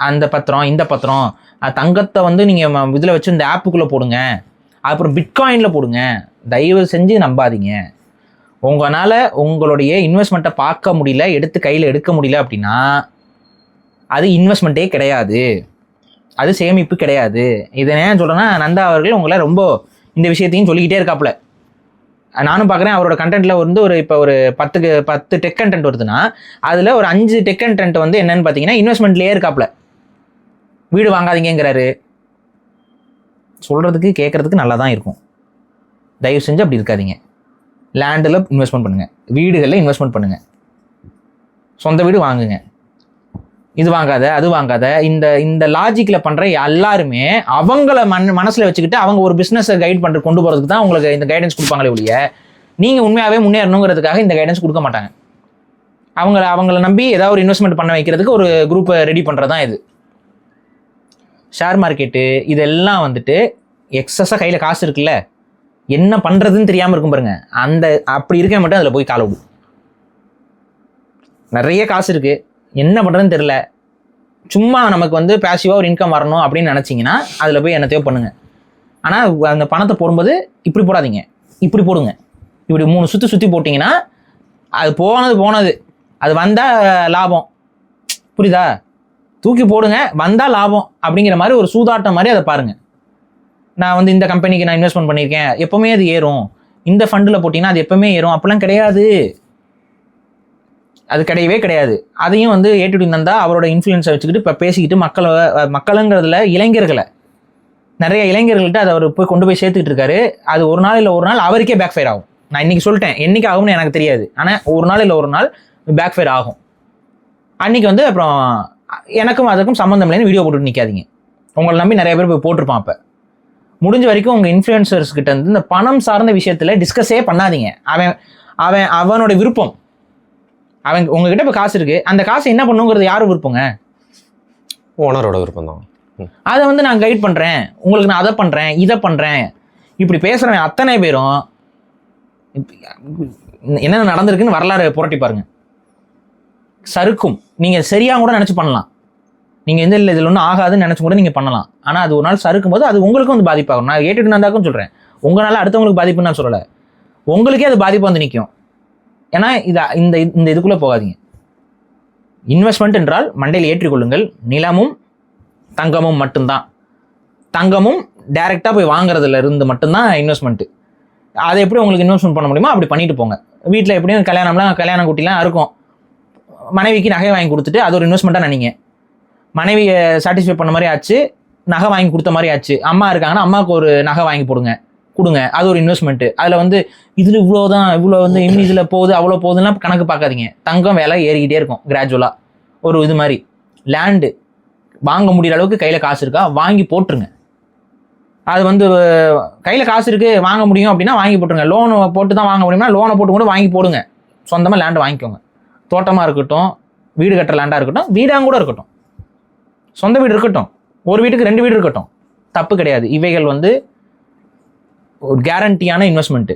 அந்த பத்திரம் இந்த பத்திரம் தங்கத்தை வந்து நீங்கள் இதில் வச்சு இந்த ஆப்புக்குள்ளே போடுங்க. அப்புறம் பிட்காயினில் போடுங்க. தயவு செஞ்சு நம்பாதீங்க. உங்களால் உங்களுடைய இன்வெஸ்ட்மெண்ட்டை பார்க்க முடியல, எடுத்து கையில் எடுக்க முடியல அப்படின்னா அது இன்வெஸ்ட்மெண்ட்டே கிடையாது, அது சேமிப்பு கிடையாது. இதை ஏன் சொல்கிறேன்னா, நந்தா அவர்கள் உங்களை ரொம்ப இந்த விஷயத்தையும் சொல்லிக்கிட்டே இருக்காப்புல. நானும் பார்க்குறேன் அவரோட கண்டென்ட்டில் வந்து இப்போ ஒரு 10 டெக் கண்டென்ட் வருதுன்னா அதில் ஒரு 5 டெக் கண்டென்ட் வந்து என்னன்னு பார்த்தீங்கன்னா இன்வெஸ்ட்மெண்ட்லேயே இருக்காப்புல. வீடு வாங்காதீங்கிறாரு. சொல்கிறதுக்கு கேட்குறதுக்கு நல்லா தான் இருக்கும். தயவு செஞ்சு அப்படி இருக்காதீங்க. லேண்டில் இன்வெஸ்ட்மெண்ட் பண்ணுங்கள், வீடுகளில் இன்வெஸ்ட்மெண்ட் பண்ணுங்கள், சொந்த வீடு வாங்குங்க. இது வாங்காத அது வாங்காத இந்த லாஜிக்கில் பண்ணுற எல்லாருமே அவங்கள மனசில் வச்சுக்கிட்டு அவங்க ஒரு பிஸ்னஸை கைட் பண்ணுற கொண்டு போகிறதுக்கு தான் உங்களுக்கு இந்த கைடன்ஸ் கொடுப்பாங்களே ஒழிய நீங்கள் உண்மையாகவே முன்னேறணுங்கிறதுக்காக இந்த கைடன்ஸ் கொடுக்க மாட்டாங்க. அவங்கள நம்பி ஏதாவது ஒரு இன்வெஸ்ட்மெண்ட் பண்ண வைக்கிறதுக்கு ஒரு குரூப்பை ரெடி பண்ணுறது தான் இது. ஷேர் மார்க்கெட்டு இதெல்லாம் வந்துட்டு எக்ஸஸாக கையில் காசு இருக்குல்ல, என்ன பண்ணுறதுன்னு தெரியாமல் இருக்கும் பாருங்க, அப்படி இருக்க மட்டும் அதில் போய் கால விடும். நிறைய காசு இருக்குது, என்ன பண்ணுறதுன்னு தெரில, சும்மா நமக்கு வந்து பேசிவாக ஒரு இன்கம் வரணும் அப்படின்னு நினச்சிங்கன்னா அதில் போய் என்னத்தையோ பண்ணுங்கள். ஆனால் அந்த பணத்தை போடும்போது இப்படி போடாதீங்க, இப்படி போடுங்க. இப்படி 3 சுற்றி போட்டிங்கன்னா அது போனது அது வந்தால் லாபம். புரியுதா? தூக்கி போடுங்க, வந்தால் லாபம் அப்படிங்கிற மாதிரி ஒரு சூதாட்டம் மாதிரி அதை பாருங்கள். நான் வந்து இந்த கம்பெனிக்கு நான் இன்வெஸ்ட்மெண்ட் பண்ணியிருக்கேன், எப்போவுமே அது ஏறும், இந்த ஃபண்டில் போட்டிங்கன்னா அது எப்போவுமே ஏறும், அப்படிலாம் கிடையாது. அது கிடையவே கிடையாது. அதையும் வந்து ஏ2டி நந்தா அவரோட இன்ஃப்ளூயன்ஸை வச்சுக்கிட்டு இப்போ பேசிக்கிட்டு மக்களுங்கிறதுல இளைஞர்களை நிறைய இளைஞர்கள்ட்ட அதை அவர் கொண்டு போய் சேர்த்துக்கிட்டு இருக்காரு. அது ஒரு நாள் இல்லை ஒரு நாள் அவருக்கே பேக் ஃபயர் ஆகும். நான் இன்றைக்கி சொல்லிட்டேன், என்றைக்கு ஆகும்னு எனக்கு தெரியாது, ஆனால் ஒரு நாள் இல்லை ஒரு நாள் பேக் ஃபயர் ஆகும். அன்றைக்கி வந்து அப்புறம் எனக்கும் அதுக்கும் சம்மந்தம் இல்லைன்னு வீடியோ போட்டுட்டு நிற்காதீங்க. உங்களை நம்பி நிறைய பேர் போய் போட்டிருப்பான். அப்போ முடிஞ்ச வரைக்கும் உங்கள் இன்ஃப்ளூயன்சர்ஸ் கிட்ட வந்து இந்த பணம் சார்ந்த விஷயத்தில் டிஸ்கஸே பண்ணாதீங்க. அவனோட விருப்பம். உங்ககிட்ட இப்போ காசு இருக்குது, அந்த காசு என்ன பண்ணுங்கிறது யாரும் விருப்பங்க? ஓனரோட விருப்பம் தான். அதை வந்து நான் கைட் பண்ணுறேன், உங்களுக்கு நான் அதை பண்ணுறேன் இதை பண்ணுறேன் இப்படி பேசுகிறவன் அத்தனை பேரும் என்னென்ன நடந்திருக்குன்னு வரலாறு புரட்டி பாருங்க. சறுக்கும். நீங்கள் சரியாக கூட நினச்சி பண்ணலாம். நீங்கள் இதில் ஒன்றும் ஆகாதுன்னு நினச்சி கூட நீங்கள் பண்ணலாம். ஆனால் அது ஒரு நாள் சறுக்கும் போது அது உங்களுக்கும் வந்து பாதிப்பாகும். நான் ஏட்டுட்டு நந்தாக்கும் சொல்கிறேன், உங்களால் அடுத்தவங்களுக்கு பாதிப்புன்னு நான் சொல்லலை, உங்களுக்கே அது பாதிப்பு வந்து நிற்கும். ஏன்னா இந்த இதுக்குள்ளே போகாதீங்க. இன்வெஸ்ட்மெண்ட் என்றால் மண்டையில் ஏற்றிக்கொள்ளுங்கள், நிலமும் தங்கமும் மட்டும்தான். தங்கமும் டைரெக்டாக போய் வாங்குறதுல இருந்து மட்டும்தான் இன்வெஸ்ட்மெண்ட்டு. அதை எப்படி உங்களுக்கு இன்வெஸ்ட்மெண்ட் பண்ண முடியுமோ அப்படி பண்ணிட்டு போங்க. வீட்டில் எப்படியும் கல்யாணம் குட்டிலாம் இருக்கும், மனைவிக்கு நகை வாங்கி கொடுத்துட்டு அது ஒரு இன்வெஸ்ட்மெண்ட்டாக நினைங்க. மனைவியை சாட்டிஸ்ஃபை பண்ண மாதிரி ஆச்சு, நகை வாங்கி கொடுத்த மாதிரி ஆச்சு. அம்மா இருக்காங்கன்னா அம்மாவுக்கு ஒரு நகை வாங்கி கொடுங்க, அது ஒரு இன்வெஸ்ட்மெண்ட்டு. அதில் வந்து இதில் இவ்வளோ வந்து இன்னும் இதில் போகுது அவ்வளோ போகுதுன்னா கணக்கு பார்க்காதீங்க. தங்கம் விலை ஏறிக்கிட்டே இருக்கும் கிராஜுவலாக. ஒரு இது மாதிரி லேண்டு வாங்க முடிகிற அளவுக்கு கையில் காசு இருக்கா வாங்கி போட்டுருங்க. அது வந்து கையில் காசு இருக்குது வாங்க முடியும் அப்படின்னா வாங்கி போட்டுருங்க. லோனு போட்டு தான் வாங்க முடியும்னா லோனை போட்டு கூட வாங்கி போடுங்க. சொந்தமாக லேண்டு வாங்கிக்கோங்க. தோட்டமாக இருக்கட்டும், வீடு கட்டுற லேண்டாக இருக்கட்டும், வீடாக கூட இருக்கட்டும், சொந்த வீடு இருக்கட்டும், ஒரு வீட்டுக்கு 2 வீடு இருக்கட்டும், தப்பு கிடையாது. இவைகள் வந்து ஒரு கேரண்டியான இன்வெஸ்ட்மெண்ட்டு.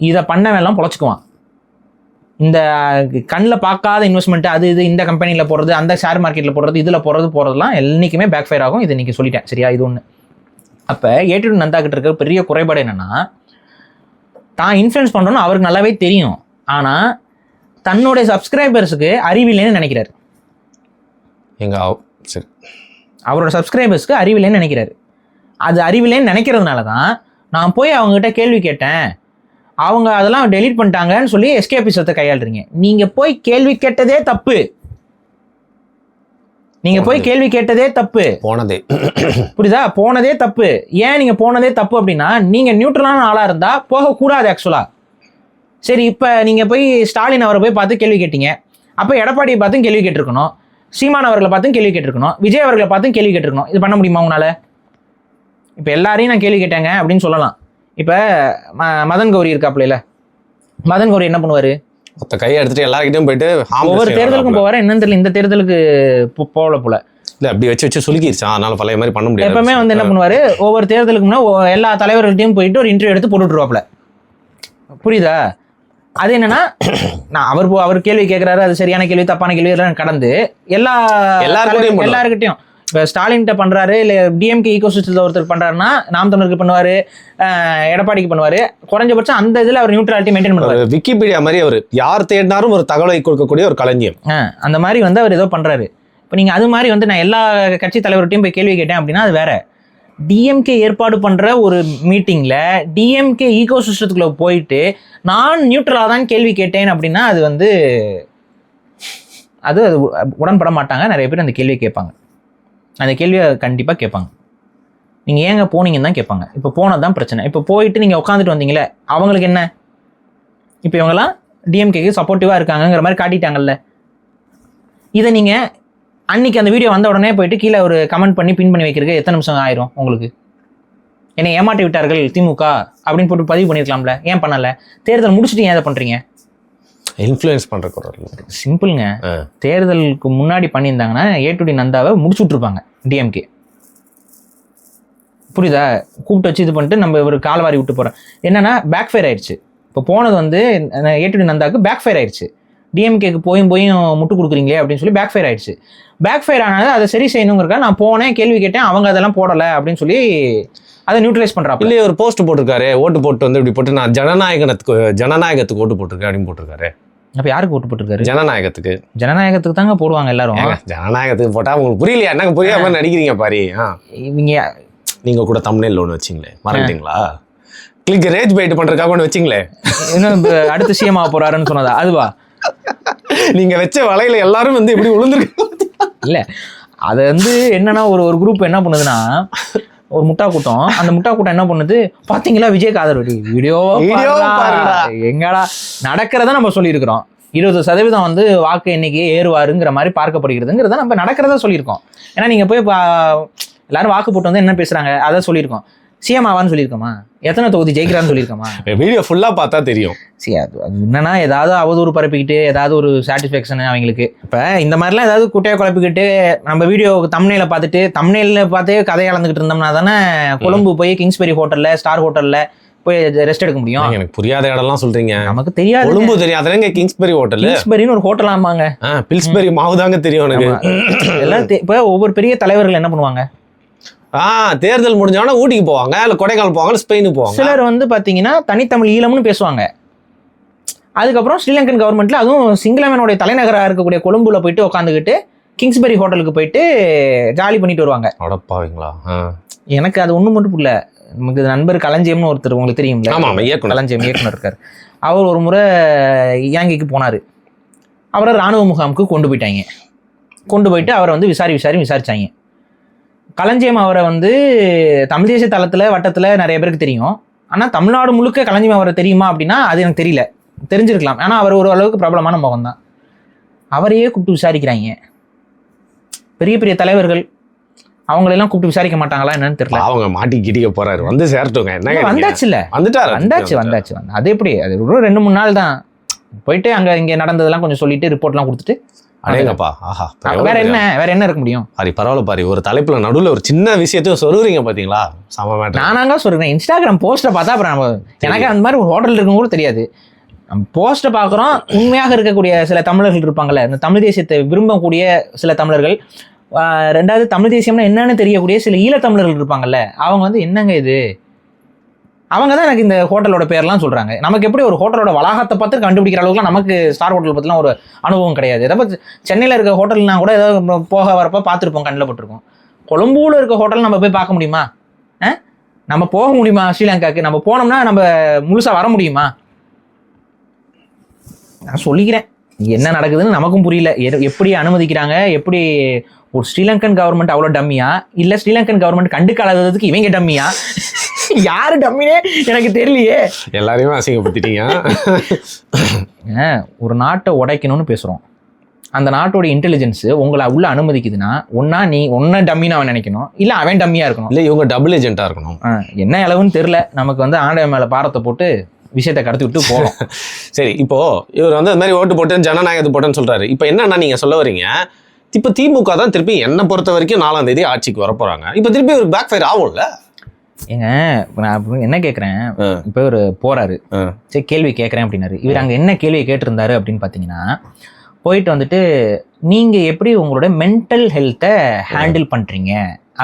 இதை பண்ணவெல்லாம் பொழைச்சிக்குவான். இந்த கண்ணில் பார்க்காத இன்வெஸ்ட்மெண்ட்டு அது இது இந்த கம்பெனியில் போடுறது, அந்த ஷேர் மார்க்கெட்டில் போடுறது, இதில் போடுறதுலாம் என்றைக்குமே பேக் ஃபயர் ஆகும். இது இன்றைக்கி சொல்லிட்டேன், சரியா? இது ஒன்று. அப்போ ஏட்டுட்டு நந்தா கிட்ட இருக்க பெரிய குறைபாடு என்னென்னா, தான் இன்ஃப்ளூயன்ஸ் பண்ணுறோன்னு அவருக்கு நல்லாவே தெரியும். ஆனால் தன்னுடைய சப்ஸ்கிரைபர்ஸுக்கு அறிவில்லைன்னு நினைக்கிறாரு. சரி, அவரோட சப்ஸ்கிரைபர்ஸ்க்கு அறிவில்லைன்னு நினைக்கிறாரு. அது அறிவில்லைன்னு நினைக்கிறதுனால தான் நான் போய் அவங்ககிட்ட கேள்வி கேட்டேன், அவங்க அதெல்லாம் டெலீட் பண்ணிட்டாங்கன்னு சொல்லி எஸ்கேபிசத்தை கையாளுறீங்க. நீங்கள் போய் கேள்வி கேட்டதே தப்பு. போனதே புரியுதா? போனதே தப்பு. ஏன் நீங்கள் போனதே தப்பு அப்படின்னா, நீங்கள் நியூட்ரலான ஆளாக இருந்தால் போகக்கூடாது ஆக்சுவலாக. சரி, இப்போ நீங்கள் போய் ஸ்டாலின் அவரை போய் பார்த்து கேள்வி கேட்டீங்க, அப்போ எடப்பாடியை பார்த்தும் கேள்வி கேட்டிருக்கணும், சீமான் அவர்களை பார்த்தும் கேள்வி கேட்டிருக்கணும், விஜய் அவர்களை பார்த்தும் கேள்வி கேட்டிருக்கணும். இது பண்ண முடியுமா உங்களால்? இப்போ எல்லாரையும் நான் கேள்வி கேட்டேங்க அப்படின்னு சொல்லலாம். இப்போ மதன் கௌரி இருக்காப்புல, மதன் கௌரி என்ன பண்ணுவார்? மொத்த கையை எடுத்துட்டு எல்லாருக்கிட்டையும் போயிட்டு ஒவ்வொரு தேர்தலுக்கும் போவார். என்னன்னு தெரியல, இந்த தேர்தலுக்கு போகல போல. இல்லை, அப்படி வச்சு சொல்லிக்கிருச்சான், அதனால பழைய மாதிரி பண்ண முடியாது. எப்பவுமே வந்து என்ன பண்ணுவார், ஒவ்வொரு தேர்தலுக்கு முன்னாடி எல்லா தலைவர்கள்ட்டையும் போயிட்டு ஒரு இன்டர்வியூ எடுத்து போட்டுருவாப்புல. புரியுதா? அது என்னன்னா, நான் அவர் கேள்வி கேட்குறாரு, அது சரியான கேள்வி தப்பான கேள்வி எல்லாம் கடந்து எல்லாருக்கிட்டையும். இப்போ ஸ்டாலின்கிட்ட பண்ணுறாரு, இல்லை டிஎம்கே ஈகோசிஸ்டத்தில் ஒருத்தர் பண்ணுறாருன்னா நாம் தமிழருக்கு பண்ணுவார், எடப்பாடிக்கு பண்ணுவார். குறைஞ்சபட்சம் அந்த இதில் அவர் நியூட்ரலிட்டி மெயின்டைன் பண்ணுவார். விக்கிபீடியா மாதிரி அவர் யார் தேடினாரும் ஒரு தகவலை கொடுக்கக்கூடிய ஒரு களஞ்சியம். அந்த மாதிரி வந்து அவர் ஏதோ பண்ணுறாரு. இப்போ நீங்கள் அது மாதிரி வந்து நான் எல்லா கட்சி தலைவர்கிட்டையும் போய் கேள்வி கேட்டேன் அப்படின்னா அது வேற. டிஎம்கே ஏற்பாடு பண்ணுற ஒரு மீட்டிங்கில் டிஎம்கே ஈகோசிஸ்டத்துக்குள்ளே போயிட்டு நான் நியூட்ரலாக தான் கேள்வி கேட்டேன் அப்படின்னா அது வந்து அது உடன்பட மாட்டாங்க. நிறைய பேர் அந்த கேள்வியை கேட்பாங்க, அந்த கேள்வியை கண்டிப்பாக கேட்பாங்க. நீங்கள் ஏங்க போனீங்கன்னு தான் கேட்பாங்க. இப்போ போனது தான் பிரச்சனை. இப்போ போயிட்டு நீங்கள் உட்காந்துட்டு வந்தீங்களே, அவங்களுக்கு என்ன? இப்போ இவங்கெல்லாம் டிஎம்கேக்கு சப்போர்ட்டிவாக இருக்காங்கங்கிற மாதிரி காட்டிட்டாங்கல்ல. இதை நீங்கள் அன்னைக்கு அந்த வீடியோ வந்த உடனே போயிட்டு கீழே ஒரு கமெண்ட் பண்ணி பின் பண்ணி வைக்கிறதுக்கு எத்தனை நிமிஷம் ஆயிரும் உங்களுக்கு? என்னை ஏமாற்றி விட்டார்கள் திமுக அப்படின்னு போட்டு பதிவு பண்ணியிருக்கலாம்ல, ஏன் பண்ணலை? தேர்தல் முடிச்சுட்டு ஏன் அதை பண்ணுறீங்க? இன்ஃப்ளூயன்ஸ் பண்ணுற குரல் சிம்பிளுங்க. தேர்தலுக்கு முன்னாடி பண்ணியிருந்தாங்கன்னா ஏட்டுடி நந்தாவை முடிச்சு விட்ருப்பாங்க டிஎம்கே. புரியுதா? கூப்பிட்டு வச்சு இது பண்ணிட்டு நம்ம ஒரு கால்வாரி விட்டு போகிறோம். என்னன்னா பேக் ஃபயர் ஆயிடுச்சு. இப்போ போனது வந்து ஏட்டுடி நந்தாவுக்கு பேக் ஃபயர் ஆயிடுச்சு. டிஎம்கேக்கு போயும் முட்டு கொடுக்குறீங்களே அப்படின்னு சொல்லி பேக் ஃபயர் ஆயிடுச்சு. பேக் ஃபயர் ஆனது அதை சரி செய்யணுங்கிறக்கா நான் போனேன், கேள்வி கேட்டேன், அவங்க அதெல்லாம் போடலை அப்படின்னு சொல்லி அதை நியூட்ரலைஸ் பண்ணுறாங்க. இல்லையே, ஒரு போஸ்ட் போட்டிருக்காரு, ஓட்டு போட்டு வந்து இப்படி போட்டு நான் ஜனநாயகத்துக்கு ஓட்டு போட்டிருக்கேன் அப்படின்னு போட்டிருக்காரு. அப்போ யாருக்கு ஓட்டு போட்டிருக்காரு? ஜனநாயகத்துக்கு தாங்க போடுவாங்க எல்லாரும். ஜனநாயகத்துக்கு போட்டா உங்களுக்கு புரியலையா? என்னங்க புரியாம நடிக்கிறீங்க பாரு. நீங்க கூட தமிழ்ல ஒன்று வச்சிங்களே, மறந்துட்டீங்களா? கிளிக் ரேஜ் பைட் பண்றதுக்காக ஒன்று வச்சிங்களே, இன்னும் அடுத்து சிஎம் ஆக போறாருன்னு சொன்னதா? அதுவா? நீங்க வச்ச வலையில எல்லாரும் வந்து இப்படி விழுந்துருக்கு. இல்ல, அது வந்து என்னன்னா ஒரு குரூப் என்ன பண்ணுதுன்னா, ஒரு முட்டா கூட்டம், அந்த முட்டா கூட்டம் என்ன பண்ணுது, பாத்தீங்களா விஜய்க்கு ஆதரவு வீடியோ எங்கடா நடக்கிறத நம்ம சொல்லியிருக்கிறோம். 20% வந்து வாக்கு எண்ணிக்கையே ஏறுவாருங்கிற மாதிரி பார்க்கப்படுகிறதுங்கிறத நம்ம நடக்கிறத சொல்லியிருக்கோம். ஏன்னா நீங்க போய் எல்லாரும் வாக்கு போட்டு வந்து என்ன பேசுறாங்க அதை சொல்லியிருக்கோம். சிஎம் ஆவான்னு சொல்லியிருக்கோமா? எத்தனை தொகுதி ஜெயிக்கிறான்னு சொல்லியிருக்கோமா? வீடியோ ஃபுல்லா பார்த்தா தெரியும். சரி, அது என்னன்னா ஏதாவது அவதூறு பரப்பிக்கிட்டு ஏதாவது ஒரு சாட்டிஸ்ஃபேக்ஷன் அவங்களுக்கு. இப்போ இந்த மாதிரிலாம் ஏதாவது குட்டையை குழப்பிக்கிட்டு நம்ம வீடியோ தம்ப்நெயிலை பார்த்தே கதையை அளந்துக்கிட்டு இருந்தோம்னா தானே கொழும்பு போய் கிங்ஸ்பெரி ஹோட்டலில், ஸ்டார் ஹோட்டலில் போய் ரெஸ்ட் எடுக்க முடியும்? எனக்கு புரியாத இடம்லாம் சொல்றீங்க. நமக்கு தெரியாது. கொழும்பு தெரியாதுங்க. கிங்ஸ்பெரி ஹோட்டல், கிங்ஸ்பெரின்னு ஒரு ஹோட்டல் ஆமாங்க. பில்ஸ்பெரி மாவு தாங்க தெரியும் எனக்கு. எல்லாம் இப்போ ஒவ்வொரு பெரிய தலைவர்கள் என்ன பண்ணுவாங்க, தேர்தல் முடிஞ்சவொடனே ஊட்டிக்கு போவாங்க, இல்ல கொடைக்கானல் போவாங்க, ஸ்பெயினுக்கு போவாங்க. சிலர் வந்து பாத்தீங்கன்னா தனித்தமிழ் ஈழம்னு பேசுவாங்க. அதுக்கப்புறம் ஸ்ரீலங்கன் கவர்மெண்ட்ல அதுவும் சிங்களமேனுடைய தலைநகராக இருக்கக்கூடிய கொழும்புல போயிட்டு உட்காந்துக்கிட்டு கிங்ஸ்பெரி ஹோட்டலுக்கு போயிட்டு ஜாலி பண்ணிட்டு வருவாங்க. அடப்பாவீங்களா? எனக்கு அது ஒண்ணு மட்டும் புரியல. நமக்கு நண்பர் களஞ்சியம்னு ஒருத்தர் உங்களுக்கு தெரியும்ல, களஞ்சியம் இயக்குனர் இருக்கார். அவர் ஒரு முறை இலங்கைக்கு போனார். அவரை இராணுவ முகாமுக்கு கொண்டு போயிட்டாங்க. கொண்டு போயிட்டு அவரை வந்து விசாரிச்சாங்க. களஞ்சியம் அவரை வந்து தமிழ் தேசிய தளத்தில் வட்டத்தில் நிறைய பேருக்கு தெரியும். ஆனால் தமிழ்நாடு முழுக்க களஞ்சியம் அவரை தெரியுமா அப்படின்னா அது எனக்கு தெரியல. தெரிஞ்சிருக்கலாம். ஆனால் அவர் ஒரு அளவுக்கு பிரபலமான முகம் தான். அவரையே கூப்பிட்டு விசாரிக்கிறாங்க. பெரிய பெரிய தலைவர்கள் அவங்களெல்லாம் கூப்பிட்டு விசாரிக்க மாட்டாங்களா என்னன்னு தெரியல. அவங்க மாட்டி கிட்டிக்க போறாரு, வந்து சேர்த்துங்க. என்ன வந்தாச்சு. அது எப்படி, அது ஒரு 2-3 நாள் தான் போயிட்டு அங்க இங்க நடந்ததெல்லாம் கொஞ்சம் சொல்லிட்டு ரிப்போர்ட்லாம் கொடுத்துட்டு அடேங்கப்பா. ஆஹா, வேற என்ன இருக்க முடியும்? பாரி பரவாயில்ல பாரி, ஒரு தலைப்புல நடுவில் ஒரு சின்ன விஷயத்தையும் சொல்றீங்க பாத்தீங்களா? சம மேட்டர். நானாங்க சொல்றேன், இன்ஸ்டாகிராம் போஸ்ட்டை பார்த்தா அப்புறம் எனக்கு அந்த மாதிரி ஒரு ஹோட்டல் இருக்குன்னு கூட தெரியாது. போஸ்ட்டை பார்க்குறோம். உண்மையாக இருக்கக்கூடிய சில தமிழர்கள் இருப்பாங்கல்ல, இந்த தமிழ் தேசியத்தை விரும்பக்கூடிய சில தமிழர்கள், ரெண்டாவது தமிழ் தேசியம்னா என்னன்னு தெரியக்கூடிய சில ஈழத்தமிழர்கள் இருப்பாங்கல்ல, அவங்க வந்து என்னங்க இது, அவங்க தான் எனக்கு இந்த ஹோட்டலோட பேர்லாம் சொல்கிறாங்க. நமக்கு எப்படி ஒரு ஹோட்டலோட வளாகத்தை பார்த்து கண்டுபிடிக்கிற அளவுக்குலாம் நமக்கு ஸ்டார் ஹோட்டல் பற்றிலாம் ஒரு அனுபவம் கிடையாது. ஏதாவது சென்னையில் இருக்க ஹோட்டல்னா கூட ஏதாவது போக வரப்போ பார்த்துருப்போம், கண்ணில் பட்டிருக்கோம். கொழும்பூவில் இருக்க ஹோட்டல் நம்ம போய் பார்க்க முடியுமா? நம்ம போக முடியுமா ஸ்ரீலங்காவுக்கு? நம்ம போனோம்னா நம்ம முழுசாக வர முடியுமா? நான் சொல்லிக்கிறேன், என்ன நடக்குதுன்னு நமக்கும் புரியல. எப்படி அனுமதிக்கிறாங்க? எப்படி ஒரு ஸ்ரீலங்கன் கவர்மெண்ட் அவ்வளோ டம்மியா, இல்லை ஸ்ரீலங்கன் கவர்மெண்ட் கண்டுக்காததுக்கு இவங்க டம்மியா? யாரு டம்மினே எனக்கு தெரியலையே. எல்லாரையுமே அசிங்கப்படுத்திட்டீங்க. ஒரு நாட்டை உடைக்கணும்னு பேசுகிறோம். அந்த நாட்டோட இன்டெலிஜென்ஸ் உங்களை உள்ள அனுமதிக்குதுன்னா ஒன்னா டம்மின்னு அவன் நினைக்கணும், இல்லை அவன் டம்மியாக இருக்கணும், இல்லை இவங்க டபுள் ஏஜென்ட்டாக இருக்கணும். என்ன அளவுன்னு தெரில. நமக்கு வந்து ஆண்டவன் மேலே பாரத்தை போட்டு விஷயத்தை கடத்தி விட்டு போகலாம். சரி, இப்போ இவர் வந்து அது மாதிரி ஓட்டு போட்டு ஜனநாயகத்தை போட்டேன்னு சொல்றாரு. இப்போ என்னன்னா நீங்க சொல்ல வரீங்க, இப்போ திமுக தான் திருப்பி என்னை பொறுத்த வரைக்கும் 4ஆம் தேதி ஆட்சிக்கு வர போறாங்க. இப்போ திருப்பி ஒரு பேக் ஃபயர் ஆகும்ல? ஏங்க நான் என்ன கேட்குறேன், இப்போ இவர் போறாரு, சரி கேள்வி கேட்குறேன் அப்படின்னாரு. இவர் அங்கே என்ன கேள்வியை கேட்டிருந்தாரு அப்படின்னு பார்த்தீங்கன்னா, போயிட்டு வந்துட்டு நீங்கள் எப்படி உங்களோட மென்டல் ஹெல்த்தை ஹேண்டில் பண்ணுறீங்க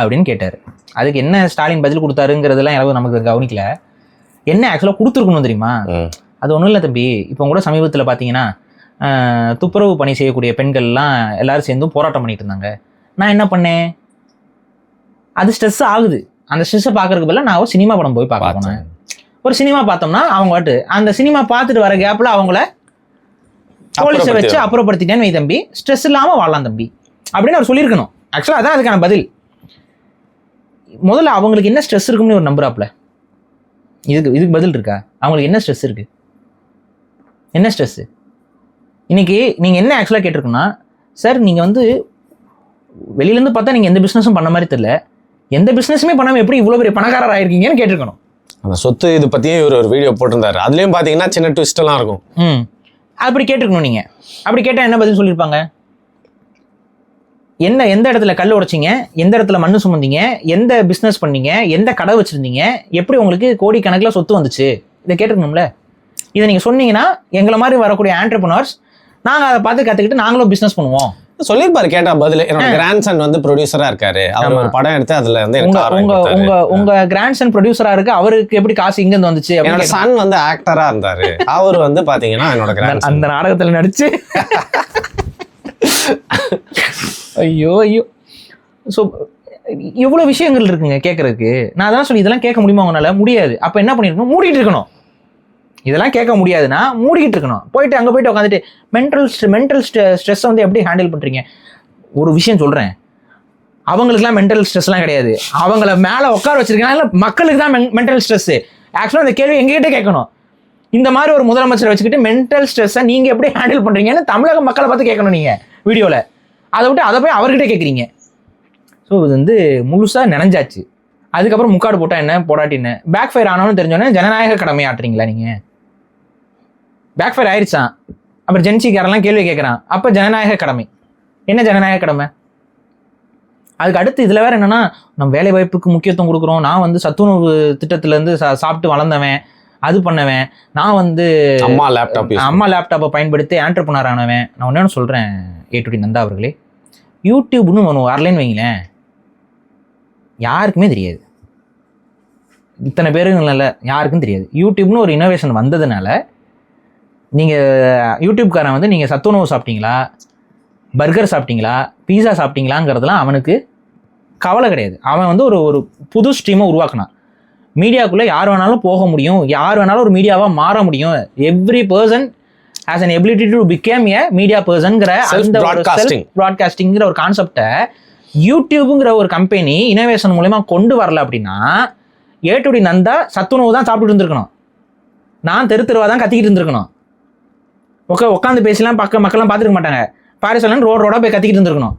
அப்படின்னு கேட்டார். அதுக்கு என்ன ஸ்டாலின் பதில் கொடுத்தாருங்கிறதுலாம் எனக்கு நமக்கு கவனிக்கல. என்ன ஆக்சுவலாக கொடுத்துருக்கணும் தெரியுமா? அது ஒன்றும் இல்லை தம்பி. இப்போ கூட சமீபத்தில் பார்த்தீங்கன்னா துப்புரவு பணி செய்யக்கூடிய பெண்கள்லாம் எல்லாரும் சேர்ந்தும் போராட்டம் பண்ணிட்டு இருந்தாங்க. நான் என்ன பண்ணேன், அது ஸ்ட்ரெஸ் ஆகுது. அந்த ஸ்ட்ரெஸ்ஸை பார்க்கறதுக்கு பதிலாக நான் ஒரு சினிமா படம் போய் பார்க்க போனேன். ஒரு சினிமா பார்த்தோம்னா அவங்க வாட்டு அந்த சினிமா பார்த்துட்டு வர கேப்பில் அவங்கள போலீஸை வச்சு அப்புறப்படுத்திட்டேன்னு வை தம்பி, ஸ்ட்ரெஸ் இல்லாமல் வாழலாம் தம்பி அப்படின்னு அவர் சொல்லியிருக்கணும். ஆக்சுவலாக அதான் அதுக்கான பதில். முதல்ல அவங்களுக்கு என்ன ஸ்ட்ரெஸ் இருக்குன்னு ஒரு நம்புறாப்புல. இதுக்கு பதில் இருக்கா? அவங்களுக்கு என்ன ஸ்ட்ரெஸ் இருக்கு? என்ன ஸ்ட்ரெஸ்ஸு? இன்னைக்கு நீங்கள் என்ன ஆக்சுவலாக கேட்டிருக்குன்னா, சார் நீங்கள் வந்து வெளியிலேருந்து பார்த்தா நீங்கள் எந்த பிஸ்னஸும் பண்ண மாதிரி தெரியல, எந்த பிஸ்னஸுமே பண்ணாமல் எப்படி இவ்வளோ பெரிய பணக்காரர் ஆயிருக்கீங்கன்னு கேட்டிருக்கணும். அந்த சொத்து இது பற்றியும் இவர் ஒரு வீடியோ போட்டிருந்தாரு. அதுலேயும் பார்த்தீங்கன்னா சின்ன ட்விஸ்டெல்லாம் இருக்கும். அப்படி கேட்டிருக்கணும். நீங்கள் அப்படி கேட்டால் என்ன பதில் சொல்லியிருப்பாங்க? எந்த இடத்துல கல் உடைச்சிங்க, எந்த இடத்துல மண்ணு சுமந்தீங்க, எந்த பிஸ்னஸ் பண்ணீங்க, எந்த கடை வச்சுருந்தீங்க, எப்படி உங்களுக்கு கோடிக்கணக்கில் சொத்து வந்துச்சு, இதை கேட்டிருக்கணும்ல. இதை நீங்கள் சொன்னீங்கன்னா எங்களை மாதிரி வரக்கூடிய ஆண்டர்பிரனர்ஸ் நாங்கள் அதை பார்த்து கற்றுக்கிட்டு நாங்களும் பிஸ்னஸ் பண்ணுவோம் சொல்லியிருப்பாரு. கேட்டா பதில், என்னோட கிராண்ட்சன் வந்து ப்ரொடியூசரா இருக்காரு, அவர் ஒரு படம் எடுத்து அதுல வந்து உங்க கிராண்ட்சன் ப்ரொடியூசரா இருக்கு, அவருக்கு எப்படி காசு இங்க இருந்து வந்துச்சு? என்னோட சன் வந்து ஆக்டரா இருந்தாரு, அவர் வந்து பாத்தீங்கன்னா என்னோட கிராண்ட்சன் அந்த நாடகத்துல நடிச்சு. ஐயோ ஐயோ. ஸோ இவ்வளோ விஷயங்கள் இருக்குங்க கேட்கறதுக்கு. நான் அதான் சொல்லி இதெல்லாம் கேட்க முடியுமா உங்களால? முடியாது. அப்போ என்ன பண்ணிருக்கணும்? மூடிட்டு இருக்கணும். இதெல்லாம் கேட்க முடியாதுன்னா மூடிக்கிட்டு இருக்கணும். போயிட்டு அங்கே போயிட்டு உட்காந்துட்டு மென்டல் ஸ்ட்ரெஸ்ஸை வந்து எப்படி ஹேண்டில் பண்ணுறீங்க? ஒரு விஷயம் சொல்கிறேன், அவங்களுக்குலாம் மென்டல் ஸ்ட்ரெஸ்லாம் கிடையாது. அவங்கள மேலே உட்கார வச்சிருக்காங்க, இல்லை மக்களுக்கு தான் மென்டல் ஸ்ட்ரெஸ்ஸு. ஆக்சுவலாக இந்த கேள்வி எங்ககிட்ட கேட்கணும். இந்த மாதிரி ஒரு முதலமைச்சரை வச்சுக்கிட்டு மென்டல் ஸ்ட்ரெஸ்ஸை நீங்கள் எப்படி ஹேண்டில் பண்ணுறீங்கன்னு தமிழக மக்களை பார்த்து கேட்கணும் நீங்கள் வீடியோவில். அதை விட்டு அதை போய் அவர்கிட்ட கேட்குறீங்க. ஸோ இது வந்து முழுசாக நினைஞ்சாச்சு. அதுக்கப்புறம் முக்காடு போட்டால் என்ன, போடாட்டி என்ன, பேக் ஃபயர் ஆனோன்னு தெரிஞ்சோன்னே ஜனநாயக கடமை ஆட்டுறீங்களா நீங்கள்? பேக் ஃபயர் ஆயிடுச்சான். அப்புறம் ஜென்சிக்காரெல்லாம் கேள்வி கேட்குறான். அப்போ ஜனநாயக கடமை என்ன? ஜனநாயக கடமை. அதுக்கு அடுத்து இதில் வேறு என்னென்னா, நம்ம வேலை வாய்ப்புக்கு முக்கியத்துவம் கொடுக்குறோம், நான் வந்து சத்துணவு திட்டத்திலேருந்து சாப்பிட்டு வளர்ந்தவன், அது பண்ணவன், நான் வந்து அம்மா லேப்டாப்பை பயன்படுத்தி ஆண்டர்பனர் ஆனவன். நான் ஒன்று சொல்கிறேன் ஏ2டி நந்தா அவர்களே, யூடியூப்னு ஒன்று வரலன்னு வைங்களேன், யாருக்குமே தெரியாது. இத்தனை பேருங்கள யாருக்கும் தெரியாது. யூடியூப்னு ஒரு இன்னோவேஷன் வந்ததுனால நீங்கள் யூடியூப்காரன் வந்து நீங்கள் சத்துணவு சாப்பிட்டீங்களா, பர்கர் சாப்பிட்டீங்களா, பீஸா சாப்பிட்டீங்களாங்கிறதுலாம் அவனுக்கு கவலை கிடையாது. அவன் வந்து ஒரு புது ஸ்ட்ரீமை உருவாக்கினான். மீடியாக்குள்ளே யார் வேணாலும் போக முடியும், யார் வேணாலும் ஒரு மீடியாவாக மாற முடியும். Every person has an ability to become a media பர்சன்கிற அந்த ப்ராட்காஸ்டிங்கிற ஒரு கான்செப்டை யூடியூப்புங்கிற ஒரு கம்பெனி இனோவேஷன் மூலமா கொண்டு வரல அப்படின்னா ஏ2டி நந்தா சத்துணவு தான் சாப்பிட்டுட்டு இருந்திருக்கணும். நான் தெருவா தான் கத்திக்கிட்டு இருந்திருக்கணும். உட்காந்து பேசலாம், மக்கள்லாம் பார்த்துருக்க மாட்டாங்க. பாரிசெல்லாம் ரோடாக போய் கத்திக்கிட்டு இருந்திருக்கணும்.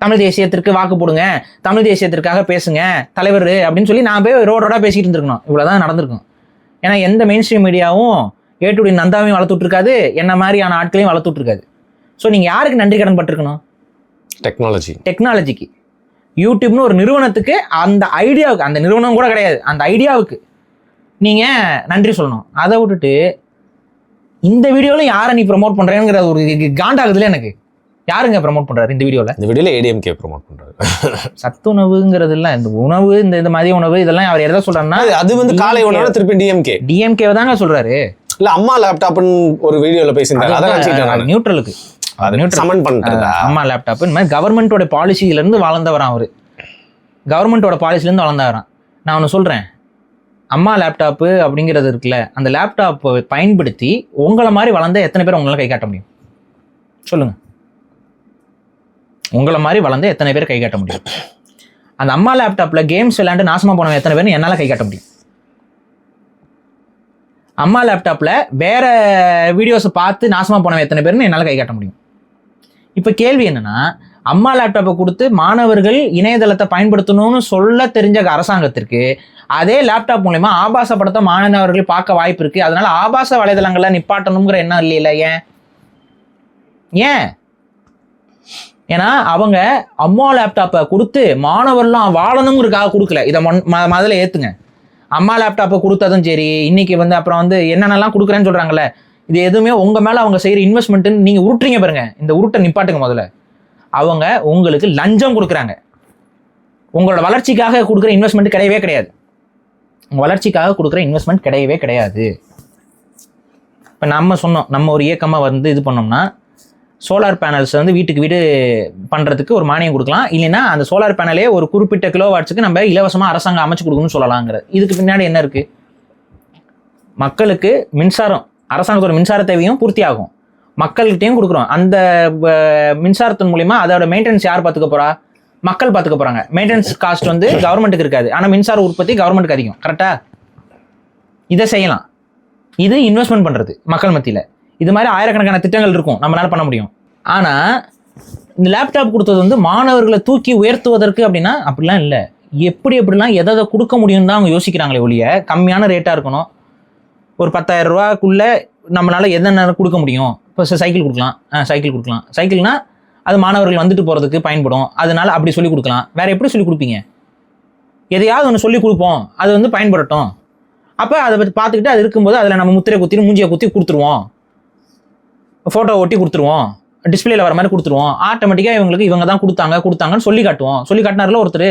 தமிழ் தேசியத்திற்கு வாக்கு போடுங்க, தமிழ் தேசியத்திற்காக பேசுங்க தலைவர் அப்படின்னு சொல்லி நான் போய் ரோடோட பேசிக்கிட்டு இருந்திருக்கணும். இவ்வளோதான் நடந்திருக்கும். ஏன்னா எந்த மெயின் ஸ்ட்ரீம் மீடியாவும் ஏ2டி நந்தாவையும் வளர்த்துட்டு இருக்காது, என்ன மாதிரியான ஆட்களையும் வளர்த்துட்டு இருக்காது. ஸோ நீங்கள் யாருக்கு நன்றி கடன் பட்டிருக்கணும்? டெக்னாலஜிக்கு. யூடியூப்னு ஒரு நிறுவனத்துக்கு, அந்த ஐடியாவுக்கு, அந்த நிறுவனம் கூட கிடையாது, அந்த ஐடியாவுக்கு நீங்கள் நன்றி சொல்லணும். அதை விட்டுட்டு இந்த வீடியோவில் யாரை நீ ப்ரமோட் பண்ணுறேங்கிற ஒரு காண்டாகுதுல எனக்கு. யாருங்க ப்ரமோட் பண்றாரு இந்த வீடியோல ஏடிஎம்கே ப்ரமோட் பண்றாரு. சத்துணவுங்கிறது இல்ல, இந்த உணவு, இந்த மதிய உணவு, இதெல்லாம் அவர் எதை சொல்றாருன்னா அது வந்து காலை உணவு திருப்பி டிஎம்கே தாங்க சொல்றாரு. இல்ல அம்மா லேப்டாப்னு ஒரு வீடியோல பேசியிருந்தாரு. அதான் நியூட்ரலுக்கு சமன் பண்றதா அம்மா லேப்டாப். இந்த மாதிரி கவர்மெண்டோட பாலிசியில இருந்து வளர்ந்தவரான் அவரு. கவர்மெண்டோட பாலிசில இருந்து வளர்ந்தவரான். நான் ஒன்று சொல்றேன், அம்மா லேப்டாப்பு அப்படிங்கிறது இருக்குல்ல, அந்த லேப்டாப்பை பயன்படுத்தி உங்களை மாதிரி வளர்ந்த எத்தனை பேர் உங்களால கை காட்ட முடியும் சொல்லுங்க? உங்களை மாதிரி வளர்ந்து எத்தனை பேர் கை காட்ட முடியும்? அந்த அம்மா லேப்டாப்ல கேம்ஸ் விளையாண்டு நாசமா போனவன் எத்தனை பேர் என்னால் கை காட்ட முடியும்? அம்மா லேப்டாப்ல வேற வீடியோஸை பார்த்து நாசமா போனவன் எத்தனை பேர்னு என்னால் கை காட்ட முடியும்? இப்போ கேள்வி என்னன்னா, அம்மா லேப்டாப்பை கொடுத்து மாணவர்கள் இணையதளத்தை பயன்படுத்தணும்னு சொல்ல தெரிஞ்ச அரசாங்கத்திற்கு அதே லேப்டாப் மூலமா ஆபாச படத்தை மாணவர்கள் பார்க்க வாய்ப்பு இருக்கு. அதனால ஆபாச வலைதளங்களை நிப்பாட்டணுங்கிற எண்ணம் இல்லையில. ஏன்? ஏன்னா அவங்க அம்மா லேப்டாப்பை கொடுத்து மாணவர்லாம் வாழணுங்கிறதுக்காக கொடுக்கல. இதை முதல்ல ஏற்றுங்க. அம்மா லேப்டாப்பை கொடுத்ததும் சரி, இன்னைக்கு வந்து அப்புறம் வந்து என்னென்னலாம் கொடுக்குறேன்னு சொல்கிறாங்கல்ல, இது எதுவுமே உங்கள் மேலே அவங்க செய்கிற இன்வெஸ்ட்மெண்ட்டுன்னு நீங்கள் உருட்டுறீங்க பாருங்க. இந்த உருட்டை நிப்பாட்டுங்க முதல்ல. அவங்க உங்களுக்கு லஞ்சம் கொடுக்குறாங்க. உங்களோட வளர்ச்சிக்காக கொடுக்குற இன்வெஸ்ட்மெண்ட் கிடையவே கிடையாது. உங்கள் வளர்ச்சிக்காக கொடுக்குற இன்வெஸ்ட்மெண்ட் கிடையவே கிடையாது. இப்போ நம்ம சொன்னோம், நம்ம ஒரு இயக்கமாக வந்து இது பண்ணோம்னா சோலார் பேனல்ஸ் வந்து வீட்டுக்கு வீடு பண்ணுறதுக்கு ஒரு மானியம் கொடுக்கலாம். இல்லைன்னா அந்த சோலார் பேனலே ஒரு குறிப்பிட்ட கிலோவாட்ஸுக்கு நம்ம இலவசமாக அரசாங்கம் அமைச்சு கொடுக்கணும்னு சொல்லலாங்கிறது. இதுக்கு பின்னாடி என்ன இருக்குது? மக்களுக்கு மின்சாரம், அரசாங்கத்தோட மின்சார தேவையும் பூர்த்தி ஆகும், மக்கள்கிட்டையும் கொடுக்குறோம். அந்த மின்சாரத்தின் மூலிமா அதோட மெயின்டெனன்ஸ் யார் பார்த்துக்க போகிறா? மக்கள் பார்த்துக்க போகிறாங்க. மெயின்டெனன்ஸ் காஸ்ட் வந்து கவர்மெண்ட்டுக்கு இருக்காது, ஆனால் மின்சார உற்பத்தி கவர்மெண்ட்டுக்கு அதிகம். கரெக்டாக? இதை செய்யலாம். இது இன்வெஸ்ட்மெண்ட் பண்ணுறது மக்கள் மத்தியில். இது மாதிரி ஆயிரக்கணக்கான திட்டங்கள் இருக்கும், நம்மளால பண்ண முடியும். ஆனால் இந்த லேப்டாப் கொடுத்தது வந்து மாணவர்களை தூக்கி உயர்த்துவதற்கு அப்படின்னா அப்படிலாம் இல்லை. எப்படிலாம் எதை கொடுக்க முடியும்னு தான் அவங்க யோசிக்கிறாங்களே ஒழிய, கம்மியான ரேட்டாக இருக்கணும், ஒரு 10,000 ரூபாய்க்குள்ளே நம்மளால என்னென்ன கொடுக்க முடியும். இப்போ சைக்கிள் கொடுக்கலாம், சைக்கிள்னா அது மாணவர்கள் வந்துட்டு போகிறதுக்கு பயன்படும், அதனால அப்படி சொல்லி கொடுக்கலாம். வேற எப்படி சொல்லி கொடுப்பீங்க? எதையாவது ஒன்று சொல்லி கொடுப்போம், அது வந்து பயன்படட்டும். அப்போ அதை பற்றி பார்த்துக்கிட்டு அது இருக்கும்போது அதில் நம்ம முத்திரை குத்தி மூஞ்சியை குத்தி கொடுத்துருவோம், ஃபோட்டோ ஒட்டி கொடுத்துருவோம், டிஸ்பிளேல வர மாதிரி கொடுத்துருவோம். ஆட்டோமேட்டிக்காக இவங்க தான் கொடுத்தாங்கன்னு சொல்லி காட்டுவோம். சொல்லி காட்டினார்ல ஒருத்தர்.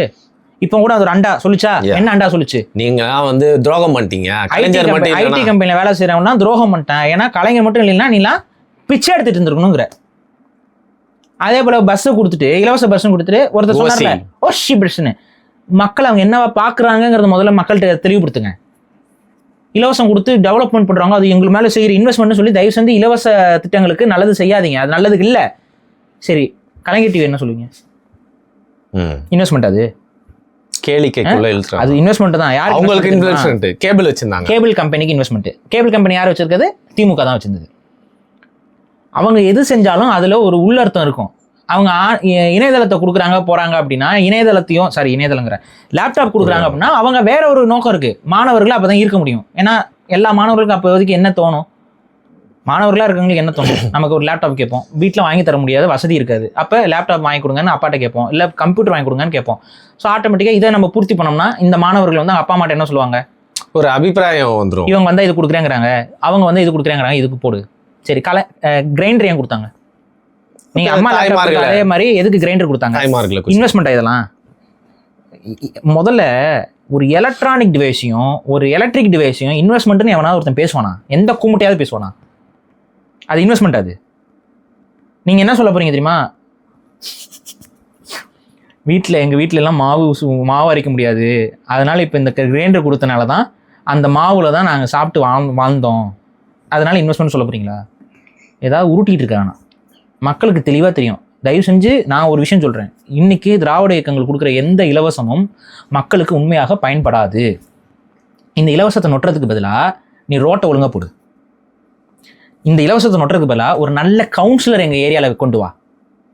இப்போ கூட அது ஒரு அண்டா சொல்லிச்சா? என்ன அண்டா சொல்லிச்சு? நீங்க வந்து துரோகம் பண்ணிட்டீங்க. ஐடி கம்பெனியில் வேலை செய்யறவனா துரோகம் பண்ணிட்டேன். ஏன்னா கலைஞர் மட்டும் இல்லைன்னா நீலாம் பிச்சை எடுத்துட்டு இருந்திருக்கணுங்கிற. அதே போல பஸ் கொடுத்துட்டு, இலவச பஸ் கொடுத்துட்டு ஒருத்தர் சொன்னார்ல ஓஷி பஸ்ன்னு, மக்கள் அவங்க என்னவா பாக்குறாங்கிறத முதல்ல மக்கள்கிட்ட தெளிவுபடுத்துங்க. இலவசம் கொடுத்து டெவலப்மெண்ட் பண்றாங்க, அது எங்களுக்கு மேல செய்யற இன்வெஸ்ட்மெண்ட் சொல்லி தயவு செஞ்சு இலவச திட்டங்களுக்கு நல்லது செய்யாதீங்க, அது நல்லதுக்கு இல்ல. சரி, கலைஞர் டிவி என்ன சொல்லுவீங்க? இன்வெஸ்ட்மெண்ட் அது கேளிக்கைக்குள்ள இழுத்துறாங்க. அது இன்வெஸ்ட்மெண்ட் தான். யார் அவங்களுக்கு இன்வெஸ்ட்மெண்ட்? கேபிள் வச்சிருந்தாங்க. கேபிள் கம்பெனிக்கு இன்வெஸ்ட்மெண்ட். கேபிள் கம்பெனி யார் வச்சிருக்கிறது? திமுக தான் வச்சிருந்தது. அவங்க எது செஞ்சாலும் அதுல ஒரு உள்ளர்த்தம் இருக்கும். அவங்க இணையதளத்தை கொடுக்குறாங்க போறாங்க அப்படின்னா, இணையதளங்கிற லேப்டாப் கொடுக்குறாங்க அப்படின்னா அவங்க வேற ஒரு நோக்கம் இருக்கு. மாணவர்களை அப்பதான் ஈர்க்க முடியும். ஏன்னா எல்லா மாணவர்களுக்கும் அப்போதைக்கு என்ன தோணும்? மாணவர்களாக இருக்கவங்களுக்கு என்ன தோணும்? நமக்கு ஒரு லேப்டாப் கேட்போம், வீட்டில் வாங்கி தர முடியாது, வசதி இருக்காது. அப்போ லேப்டாப் வாங்கி கொடுங்கன்னு அப்பாட்ட கேட்போம், இல்லை கம்ப்யூட்டர் வாங்கி கொடுங்கன்னு கேட்போம். ஸோ ஆட்டோமேட்டிக்காக இதை நம்ம பூர்த்தி பண்ணோம்னா இந்த மாணவர்கள் வந்து அப்பா அம்மாட்ட என்ன சொல்லுவாங்க? ஒரு அபிப்பிராயம் வந்துரும். இவங்க வந்தா இது கொடுக்குறேங்கிறாங்க, அவங்க வந்து இது கொடுக்குறேங்கிறாங்க, இதுக்கு போடு. சரி, கிரைண்டர் ஏன் கொடுத்தாங்க? நீங்க அம்மா தாய்மார்கள் அதே மாதிரி எதுக்கு கிரைண்டர் கொடுத்தாங்க? தாய்மார்களுக்கு இன்வெஸ்ட்மெண்ட் இதெல்லாம். முதல்ல ஒரு எலக்ட்ரானிக் டிவைஸையும் ஒரு எலக்ட்ரிக் டிவைஸையும் இன்வெஸ்ட்மெண்ட்னு எவனாவது ஒருத்தன் பேசுவானா? எந்த கூமுட்டையாவது பேசுவானா? அது இன்வெஸ்ட்மெண்ட். அது நீங்க என்ன சொல்ல போறீங்க தெரியுமா? எங்கள் வீட்டில எல்லாம் மாவு அரைக்க முடியாது, அதனால இப்போ இந்த கிரைண்டர் கொடுத்தனால தான் அந்த மாவுல தான் நாங்கள் சாப்பிட்டு வாழ்ந்தோம், அதனால இன்வெஸ்ட்மெண்ட் சொல்ல போறீங்களா? ஏதாவது உருட்டிகிட்டு இருக்காங்க. மக்களுக்கு தெளிவாக தெரியும். தயவு செஞ்சு நான் ஒரு விஷயம் சொல்கிறேன், இன்னைக்கு திராவிட இயக்கங்கள் கொடுக்குற எந்த இலவசமும் மக்களுக்கு உண்மையாக பயன்படாது. இந்த இலவசத்தை நொட்டுறதுக்கு பதிலாக நீ ரோட்டை ஒழுங்காக போடு. இந்த இலவசத்தை நொட்டுறதுக்கு பதிலாக ஒரு நல்ல கவுன்சிலர் எங்கள் ஏரியாவில் கொண்டு வா,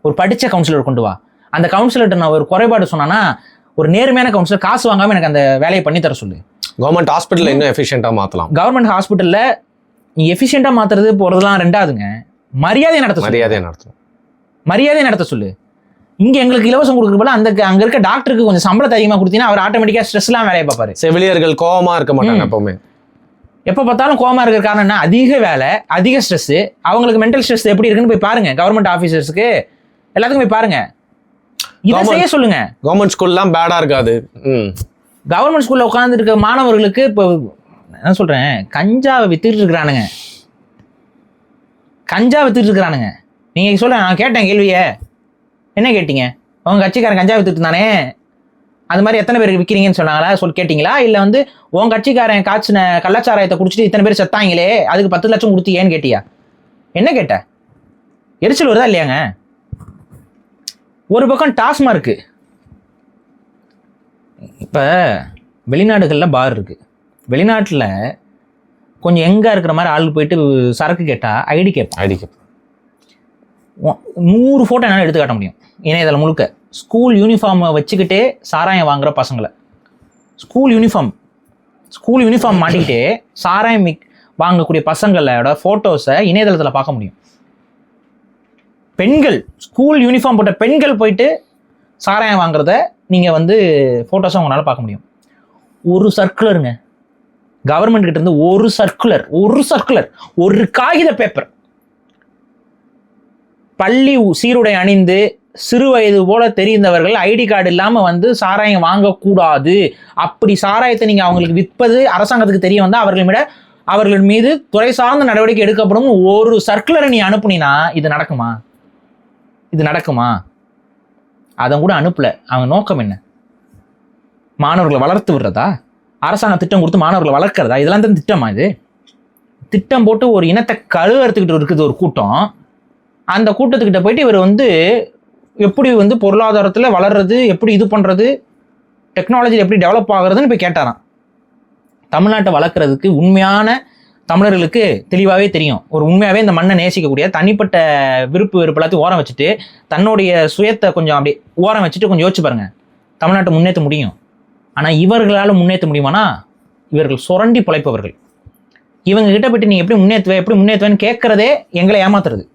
ஒரு படித்த கவுன்சிலர் கொண்டு வா. அந்த கவுன்சிலர்கிட்ட நான் ஒரு குறைபாடு சொன்னான்னா, ஒரு நேர்மையான கவுன்சிலர் காசு வாங்காமல் எனக்கு அந்த வேலையை பண்ணி தர சொல்லு. கவர்மெண்ட் ஹாஸ்பிட்டல் இன்னும் எஃபிஷியண்டாக மாற்றலாம். கவர்மெண்ட் ஹாஸ்பிட்டலில் நீ எஃபிஷியண்டாக மாற்றுறது போகிறதுலாம் ரெண்டாவதுங்க, மரியாதையை நடத்த சொல்லு. இங்க எங்களுக்கு இலவசம் கொடுக்குற போல அங்க இருக்க டாக்டருக்கு கொஞ்சம் சம்பளத்தை அதிகமா கொடுத்தீங்கன்னா அவர் ஆட்டோமேட்டிக்கா ஸ்ட்ரெஸ்லாம் வேலையை பார்ப்பாரு. செவிலியர்கள் கோவமா இருக்க மாட்டாங்க. எப்பவுமே எப்ப பார்த்தாலும் கோவமா இருக்கிற காரணம் என்ன? அதிக வேலை, அதிக ஸ்ட்ரெஸ். அவங்களுக்கு மென்டல் ஸ்ட்ரெஸ் எப்படி இருக்குன்னு போய் பாருங்க. கவர்மெண்ட் ஆபீசர்ஸ்க்கு எல்லாத்துக்கும் போய் பாருங்க. இதை செய்ய சொல்லுங்க. கவர்மெண்ட் ஸ்கூல்லாம் பேடா இருக்காது. கவர்மெண்ட் ஸ்கூல்ல உட்கார்ந்து இருக்க மாணவர்களுக்கு இப்போ என்ன சொல்றேன், கஞ்சாவை வித்துட்டு இருக்கிறானுங்க. நீங்க சொல்ல, நான் கேட்டேன் கேள்வியை, என்ன கேட்டீங்க? அவங்க கட்சிக்காரன் கஞ்சா வித்துட்டு இருந்தானே, அது மாதிரி எத்தனை பேருக்கு விற்கிறீங்கன்னு சொன்னாங்களா? கேட்டீங்களா? இல்லை வந்து உன் கட்சிக்காரன் காய்ச்சின கள்ளச்சாராயத்தை குடிச்சிட்டு இத்தனை பேர் செத்தாங்களே, அதுக்கு 10 லட்சம் கொடுத்தீங்கன்னு கேட்டியா? என்ன கேட்ட? எரிச்சல் வருதா இல்லையாங்க? ஒரு பக்கம் டாஸ்மார்க்கு. இப்போ வெளிநாடுகளில் பார் இருக்கு. வெளிநாட்டில் கொஞ்சம் எங்கே இருக்கிற மாதிரி ஆள் போயிட்டு சரக்கு கேட்டால் ஐடி கேட்பேன். 100 ஃபோட்டோ என்னால் எடுத்து காட்ட முடியும் இணையதளம் முழுக்க. ஸ்கூல் யூனிஃபார்மை வச்சுக்கிட்டே சாராயம் வாங்குற பசங்களை, ஸ்கூல் யூனிஃபார்ம் மாட்டிக்கிட்டே சாராயம் வாங்கக்கூடிய பசங்களோட ஃபோட்டோஸை இணையதளத்தில் பார்க்க முடியும். பெண்கள், ஸ்கூல் யூனிஃபார்ம் போட்ட பெண்கள் போயிட்டு சாராயம் வாங்குறத நீங்கள் வந்து ஃபோட்டோஸை உங்களால் பார்க்க முடியும். ஒரு சர்க்குலருங்க, கவர்மெண்ட் கிட்ட இருந்து ஒரு சர்க்குலர், ஒரு காகித பேப்பர். பள்ளி சீருடை அணிந்து சிறு வயது போல தெரிந்தவர்கள் ஐடி கார்டு இல்லாம வந்து சாராயம் வாங்கக்கூடாது, அப்படி சாராயத்தை நீங்க அவங்களுக்கு விற்பது அரசாங்கத்துக்கு தெரிய வந்தா அவர்கள் மீது துறை சார்ந்த நடவடிக்கை எடுக்கப்படும் ஒரு சர்க்குலரை நீ அனுப்புனா இது நடக்குமா? அதை கூட அனுப்பல. அவங்க நோக்கம் என்ன? மாணவர்களை வளர்த்து விடுறதா? அரசாங்கம் திட்டம் கொடுத்து மாணவர்களை வளர்க்கிறதா? இதெல்லாம் தான் திட்டமா? இது திட்டம் போட்டு ஒரு இனத்தை கழுவறதுக்கிட்டு இருக்குது ஒரு கூட்டம். அந்த கூட்டத்துக்கிட்ட போயிட்டு இவர் வந்து எப்படி வந்து பொருளாதாரத்தில் வளர்றது, எப்படி இது பண்ணுறது, டெக்னாலஜி எப்படி டெவலப் ஆகுறதுன்னு போய் கேட்டாராம். தமிழ்நாட்டை வளர்க்குறதுக்கு உண்மையான தமிழர்களுக்கு தெளிவாகவே தெரியும். ஒரு உண்மையாகவே இந்த மண்ணை நேசிக்கக்கூடிய தனிப்பட்ட வெறுப்பு எல்லாத்தையும் ஓரம் வச்சுட்டு தன்னுடைய சுயத்தை கொஞ்சம் அப்படி ஓரம் வச்சுட்டு கொஞ்சம் யோசிச்சு பாருங்க, தமிழ்நாட்டை முன்னேற்ற முடியும். ஆனால் இவர்களால் முன்னேற்ற முடியுமானா? இவர்கள் சுரண்டி பிழைப்பவர்கள். இவங்க கிட்ட போயிட்டு நீ எப்படி முன்னேற்றுவேன்னு கேட்கறதே எங்களை ஏமாத்துறது.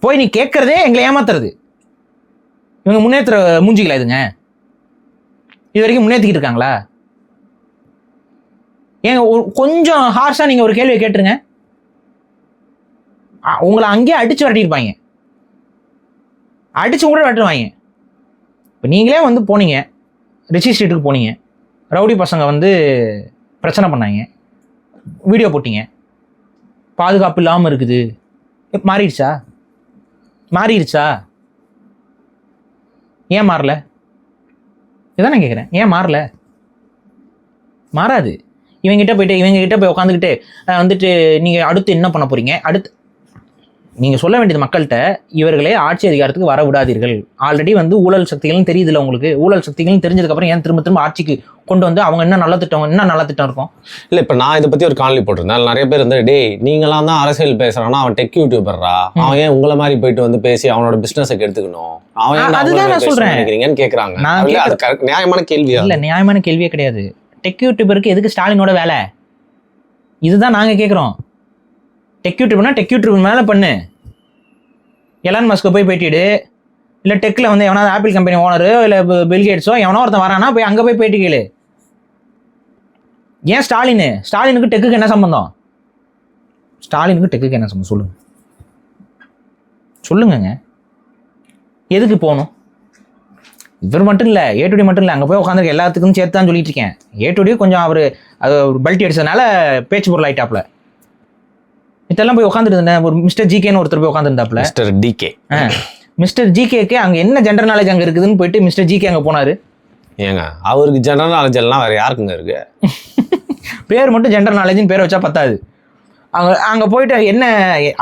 போய் நீ கேட்கறதே எங்களை ஏமாத்துறது. இவங்க முன்னேற்ற மூஞ்சிகளா இதுங்க? இது வரைக்கும் முன்னேற்றிக்கிட்டு இருக்காங்களா? ஏங்க கொஞ்சம் ஹார்ஷா நீங்க ஒரு கேள்வியை கேட்டுருங்க, உங்களை அங்கேயே அடிச்சு விரட்டிருப்பாங்க, அடிச்சு கூட விரட்டுவாங்க. இப்போ நீங்களே வந்து போனீங்க, ரிச்சி ஸ்ட்ரீட்டுக்கு போனீங்க, ரவுடி பசங்க வந்து பிரச்சனை பண்ணாங்க, வீடியோ போட்டீங்க, பாதுகாப்பு இல்லாமல் இருக்குது. மாறிடுச்சா? ஏன் மாறல? இதான் நான் கேட்குறேன், ஏன் மாறல? மாறாது. இவங்ககிட்ட போய் உட்காந்துக்கிட்டு வந்துட்டு நீங்கள் அடுத்து என்ன பண்ண போறீங்க? அடுத்து நீங்கள் சொல்ல வேண்டியது மக்கள்கிட்ட, இவர்களே ஆட்சி அதிகாரத்துக்கு வர விடாதீர்கள். ஆல்ரெடி வந்து ஊழல் சக்திகள்னு தெரியுதுல்ல உங்களுக்கு. ஊழல் சக்திகள்னு தெரிஞ்சதுக்கப்புறம் ஏன் திரும்ப ஆட்சிக்கு கொண்டு வந்து அவங்க என்ன நல்ல திட்டம் இருக்கும்? இல்லை, இப்போ நான் இதை பற்றி ஒரு காணொலி போட்டிருந்தேன். நிறைய பேர் வந்து நீங்களாம் தான் அரசியல் பேசுறான்னா அவன் டெக் யூடியூபர்ரா, அவன் ஏன் உங்களை மாதிரி போயிட்டு வந்து பேசி அவனோட பிசினஸை எடுத்துக்கணும், அவன் அதுதான் நான் சொல்றேன் கேட்குறாங்க. நியாயமான கேள்வியா? இல்லை, நியாயமான கேள்வியே கிடையாது. டெக் யூடியூபருக்கு எதுக்கு ஸ்டாலினோட வேலை? இதுதான் நாங்கள் கேட்குறோம். டெக் யூடியூபர் மேலே பண்ணு, எலான் மஸ்க்கு போய் பேட்டிடு, இல்லை டெக்கில் வந்து எவனாவது ஆப்பிள் கம்பெனி ஓனரோ இல்லை பில்கேட்ஸோ எவனோ ஒருத்தன் வரானா போய் அங்கே போய் பேட்டி கேளு. ஏன் ஸ்டாலினுக்கு டெக்குக்கு என்ன சம்பந்தம்? ஸ்டாலினுக்கு டெக்குக்கு என்ன சம்பந்தம் சொல்லுங்க. எதுக்கு போகணும்? இவர் மட்டும் இல்லை, ஏ2டி மட்டும் இல்லை, அங்கே போய் உட்காந்துருக்க எல்லாத்துக்கும் சேர்த்து தான் சொல்லிட்டு இருக்கேன். ஏ2டி கொஞ்சம் அவர் அது பல்ட்டி அடிச்சதுனால பேச்சு பொருள் ஆயிட்டாப்ல. இதெல்லாம் போய் உட்காந்துருந்தேன். ஒரு மிஸ்டர் ஜிகேன்னு ஒருத்தர் போய் உட்காந்துருந்தாப்ல. மிஸ்டர் ஜிகேக்கு அங்கே என்ன ஜென்ரல் நாலேஜ் அங்கே இருக்குதுன்னு போயிட்டு மிஸ்டர் ஜிகே அங்கே போனார். ஏங்க அவருக்கு ஜென்ரல் நாலேஜ் எல்லாம் வேறு யாருக்குங்க இருக்கு? பேர் மட்டும் ஜென்ரல் நாலேஜ்னு பேர் வச்சா பத்தாது. அங்கே போயிட்டு என்ன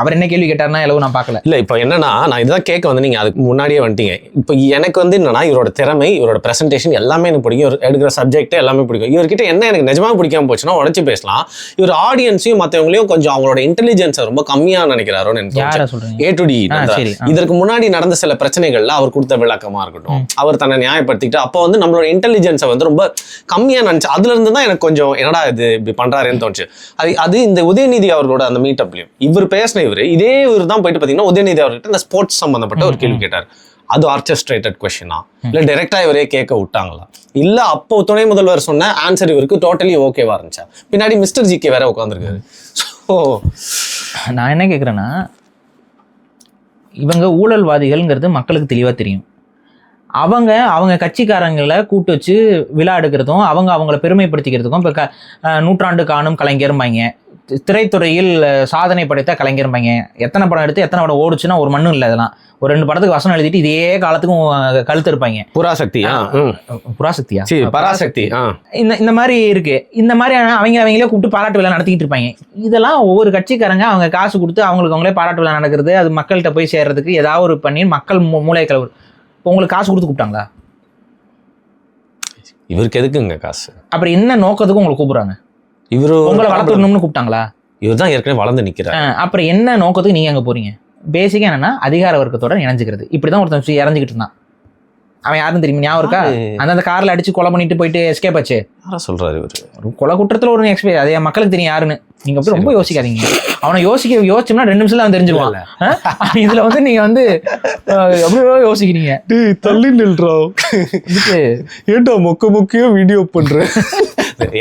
அவர் என்ன கேள்வி கேட்டார்னா எவ்வளவு நான் பார்க்கல. இல்லை இப்போ என்னன்னா நான் இதுதான் கேட்க வந்து நீங்கள் அதுக்கு முன்னாடியே வந்துட்டீங்க. இப்போ எனக்கு வந்து என்னன்னா இவரோட திறமை, இவரோட ப்ரெசன்டேஷன் எல்லாமே எனக்கு பிடிக்கும். இவர் எடுக்கிற சப்ஜெக்ட் எல்லாமே பிடிக்கும். இவர்கிட்ட என்ன எனக்கு நிஜமாக பிடிக்காம போச்சுன்னா உடச்சி பேசலாம். இவர் ஆடியன்ஸையும் மற்றவங்களையும் கொஞ்சம் அவங்களோட இன்டெலிஜென்ஸை ரொம்ப கம்மியாக நினைக்கிறாரோன்னு எனக்கு ஏ2டி. இதற்கு முன்னாடி நடந்த சில பிரச்சனைகள்ல அவர் கொடுத்த விளக்கமா இருக்கட்டும், அவர் தன்னை நியாயப்படுத்திக்கிட்டு அப்போ வந்து நம்மளோட இன்டெலிஜென்ஸை வந்து ரொம்ப கம்மியாக நினைச்சு அதுல இருந்து தான் எனக்கு கொஞ்சம் என்னடா இது இப்படி பண்றாருன்னு தோணுச்சு. அது இந்த உதயநிதி அவர்களோட அந்த மீட்டப்லயும் இவர் பேசின இதே இவர் தான் போயிட்டு பாத்தீங்கன்னா உதயநிதி அவர்கிட்ட இந்த ஸ்போர்ட்ஸ் சம்பந்தப்பட்ட ஒரு கேள்வி கேட்டார். அது ஆர்கெஸ்ட்ரேட்டட் கொஸ்டினா இல்ல டைரக்டா இவரே கேட்க விட்டாங்களா, இல்ல அப்போ துணை முதல்வர் சொன்ன ஆன்சர் இவருக்கு டோட்டலி ஓகேவா இருந்துச்சா? பின்னாடி மிஸ்டர் ஜிகே வேற உட்காந்துருக்காரு. ஸோ நான் என்ன கேட்குறேன்னா, இவங்க ஊழல்வாதிகள்ங்கிறது மக்களுக்கு தெளிவாக தெரியும். அவங்க கட்சிக்காரங்களை கூட்டு வச்சு விழா எடுக்கிறதும் அவங்கள பெருமைப்படுத்திக்கிறதுக்கும் இப்போ நூற்றாண்டு காணும் கலைஞர்பாங்க, திரைத்துறையில் சாதனை படைத்த கலைஞர்பாங்க. எத்தனை படம் எடுத்து எத்தனை படம் ஓடுச்சுன்னா ஒரு மண்ணும் இல்லை. இதெல்லாம் ஒரு 2 படத்துக்கு வசனம் எழுதிட்டு இதே காலத்துக்கும் கழுத்து இருப்பாங்க. பராசக்தியா இந்த மாதிரி இருக்கு. இந்த மாதிரி அவங்களே கூப்பிட்டு பாராட்டு விழா நடத்திக்கிட்டு இருப்பாங்க. இதெல்லாம் ஒவ்வொரு கட்சிக்காரங்க அவங்க காசு கொடுத்து அவங்களே பாராட்டு விழா நடக்கிறது, அது மக்கள்கிட்ட போய் சேர்றதுக்கு ஏதாவது ஒரு பண்ணி மக்கள் மூளை கலவு. உங்களுக்கு காசு கொடுத்து கூப்பிட்டாங்களா? இவருக்கு எதுக்குங்க காசு? அப்புறம் என்ன நோக்கத்துக்கு உங்களை கூப்பிடுறாங்க? இவரு உங்களை வளர்த்துடணும்னு கூப்பிட்டாங்களா? இவர் தான் ஏற்கனவே வளர்ந்து நிற்கிறார். அப்புறம் என்ன நோக்கத்துக்கு நீங்க அங்கே போறீங்க? பேசிக்கா என்னன்னா அதிகார வர்க்கத்தோட இணைஞ்சிக்கிறது. இப்படிதான் ஒருத்தன் இறஞ்சிக்கிட்டு இருந்தான். அவன் யாருன்னு தெரியுமா? ஞாபகம் இருக்கா? அந்த கார்ல அடிச்சு கொலை பண்ணிட்டு போயிட்டு எஸ்கேப் ஆச்சு. சொல்றாரு இவரு கொலை குற்றத்துல ஒரு எக்ஸ்பீரியன்ஸ். அதே மக்களுக்கு தெரியும் யாருன்னு. நீங்க அப்படி ரொம்ப யோசிக்காதீங்க. அவனை யோசிச்சோம்னா 2 நிமிஷத்துல அவன் தெரிஞ்சுக்குவான். இதுல வந்து நீங்க வந்து எப்படியோ யோசிக்கிறீங்க. தள்ளி நில்றா ஏன்டா மொக்கையோ வீடியோ பண்றேன்.